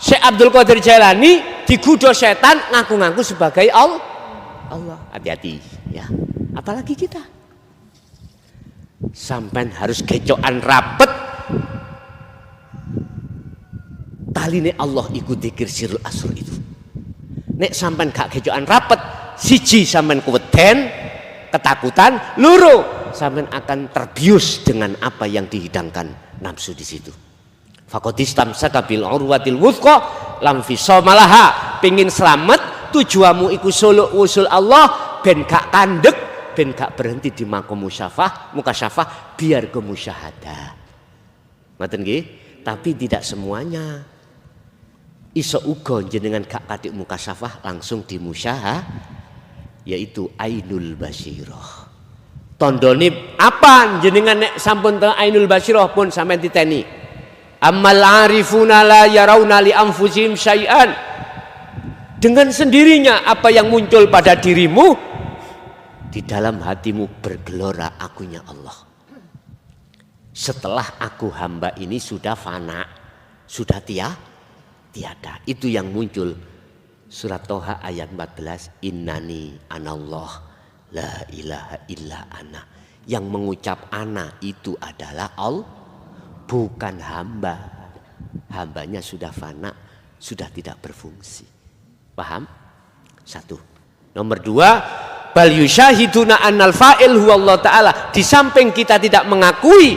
Syekh Abdul Qadir Jailani digoda setan ngaku-ngaku sebagai Allah. Hati-hati ya. Apalagi kita. Sampean harus gecokan rapet. Taline Allah ikut dzikir sirul asr itu. Nek sampean gak gejokan rapet, siji sampean kuweden, ketakutan, loro sampean akan terbius dengan apa yang dihidangkan nafsu di situ. Faqadistam sakabil urwatil wuthqa lam fisamalaha. Pengin selamat, tujuanmu iku suluk usul Allah ben gak kandek, ben gak berhenti di makom mukasyafah biar ke musyahadah. Ngoten nggih? Tapi tidak semuanya. Iso uga jenengan gak katik mukasyafah langsung di musyahadah, yaitu ainul basyirah. Tondone apa jenengan nek sampun teng ainul basyirah pun sampean titeni. Ammal arifuna la yarawna li anfusihim syai'an. Dengan sendirinya apa yang muncul pada dirimu, di dalam hatimu bergelora akunya Allah. Setelah aku hamba ini sudah fana, sudah tiada. Itu yang muncul surat Toha ayat 14. Innani anallah la ilaha illa ana. Yang mengucap ana itu adalah Allah, bukan hamba. Hambanya sudah fana, sudah tidak berfungsi. Paham? Satu. Nomor dua, bal yusyahiduna annal fa'il huwa Allah Ta'ala. Di samping kita tidak mengakui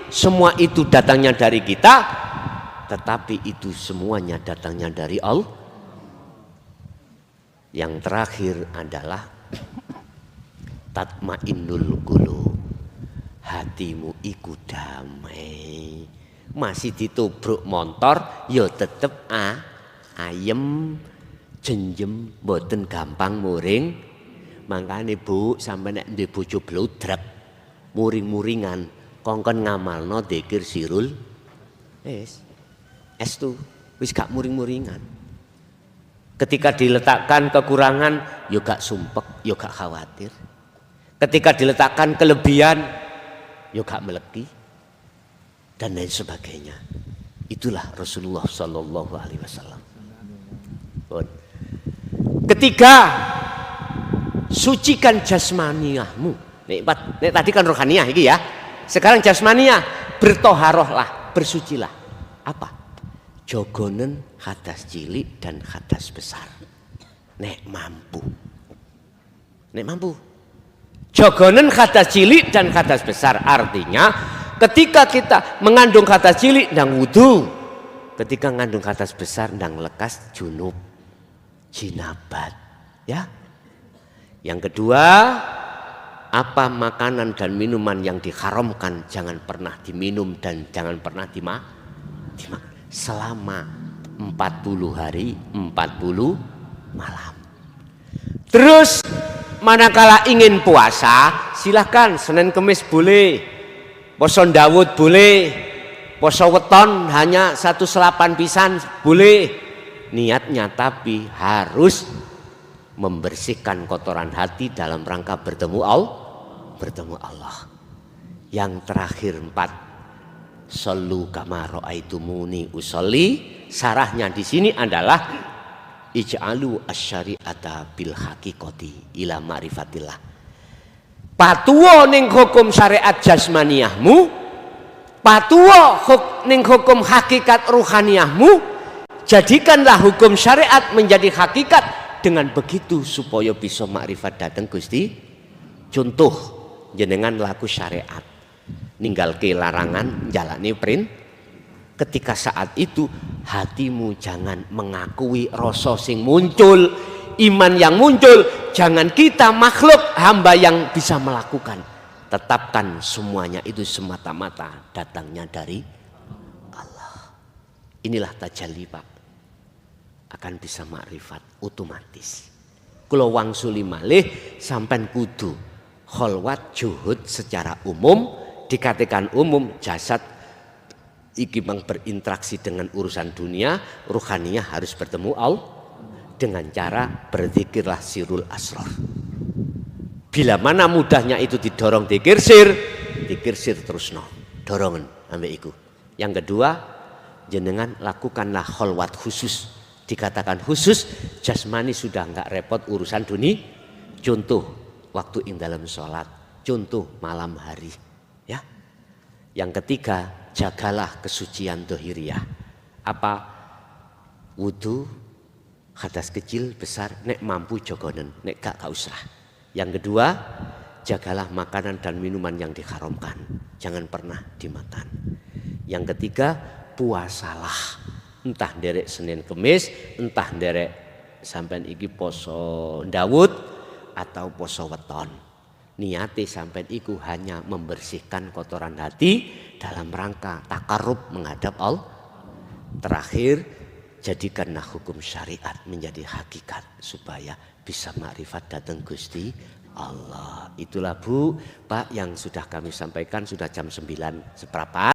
semua itu datangnya dari kita, tetapi itu semuanya datangnya dari Allah. Yang terakhir adalah tatmainnul qulub, hatimu iku damai. Masih ditubruk motor ya tetep ayem jenjem, mboten gampang muring. Mangkane Bu, sampe nek ndek bojo blodrak muring-muringan kongkon ngamalno dzikir sirul estu wis gak muring-muringan. Ketika diletakkan kekurangan yo gak sumpek, yo gak khawatir. Ketika diletakkan kelebihan yo gak meleki dan lain sebagainya. Itulah Rasulullah Shallallahu Alaihi Wasallam. Ketiga, sucikan jasmaniahmu. Nek tadi kan rohaniah iki ya. Sekarang jasmaniah, bertoharohlah, bersucilah. Apa? Jogonen hadas cilik dan hadas besar. Nek mampu. Nek mampu. Jogonen hadas cilik dan hadas besar, artinya ketika kita mengandung hadas cilik ndang wudu, ketika mengandung hadas besar ndang lekas junub, jinabat, ya. Yang kedua, apa makanan dan minuman yang diharamkan jangan pernah diminum dan jangan pernah dimakan selama 40 hari 40 malam. Terus manakala ingin puasa, silahkan Senin Kemis boleh, poso Daud boleh, poso weton hanya 1 selapan pisan boleh. Niatnya tapi harus membersihkan kotoran hati dalam rangka bertemu Allah. Yang terakhir 4, sallu kama ra'aitumuni usolli. Sarahnya di sini adalah ij'alu asyari'ata bil haqiqati ila ma'rifatillah. Patuwo ning hukum syariat jasmaniahmu, patuwo ning hukum hakikat ruhaniyahmu. Jadikanlah hukum syariat menjadi hakikat. Dengan begitu supaya bisa makrifat datang Gusti. Contoh, jenengan laku syariat, ninggalke larangan, jalani perintah. Ketika saat itu hatimu jangan mengakui rasa sing muncul, iman yang muncul. Jangan kita makhluk hamba yang bisa melakukan. Tetapkan semuanya itu semata-mata datangnya dari Allah. Inilah tajalli, Pak. Akan bisa makrifat otomatis. Kula wangsuli malih sampean kudu kholwat juhud secara umum. Dikatakan umum, jasad iki mang berinteraksi dengan urusan dunia, ruhaniyah harus bertemu Allah dengan cara berzikirlah sirul asrar. Bila mana mudahnya itu didorong dzikir sir terusno, dorongan ambek iku. Yang kedua, jenengan lakukanlah kholwat khusus. Dikatakan khusus, jasmani sudah enggak repot urusan dunia. Contoh waktu ing dalam sholat, contoh malam hari, ya. Yang ketiga, jagalah kesucian dohiriyah. Apa? Wudu, hadas kecil, besar, nek mampu jogonen, nek gak usah. Yang kedua, jagalah makanan dan minuman yang diharamkan, jangan pernah dimakan. Yang ketiga, puasalah. Entah derek Senin Kemis, entah derek sampean iki poso Daud atau poso weton. Niate sampean iku hanya membersihkan kotoran hati dalam rangka takarrub menghadap Allah. Terakhir, jadikanlah hukum syariat menjadi hakikat supaya bisa makrifat datang Gusti Allah. Itulah Bu, Pak, yang sudah kami sampaikan, sudah jam 9 seperempat.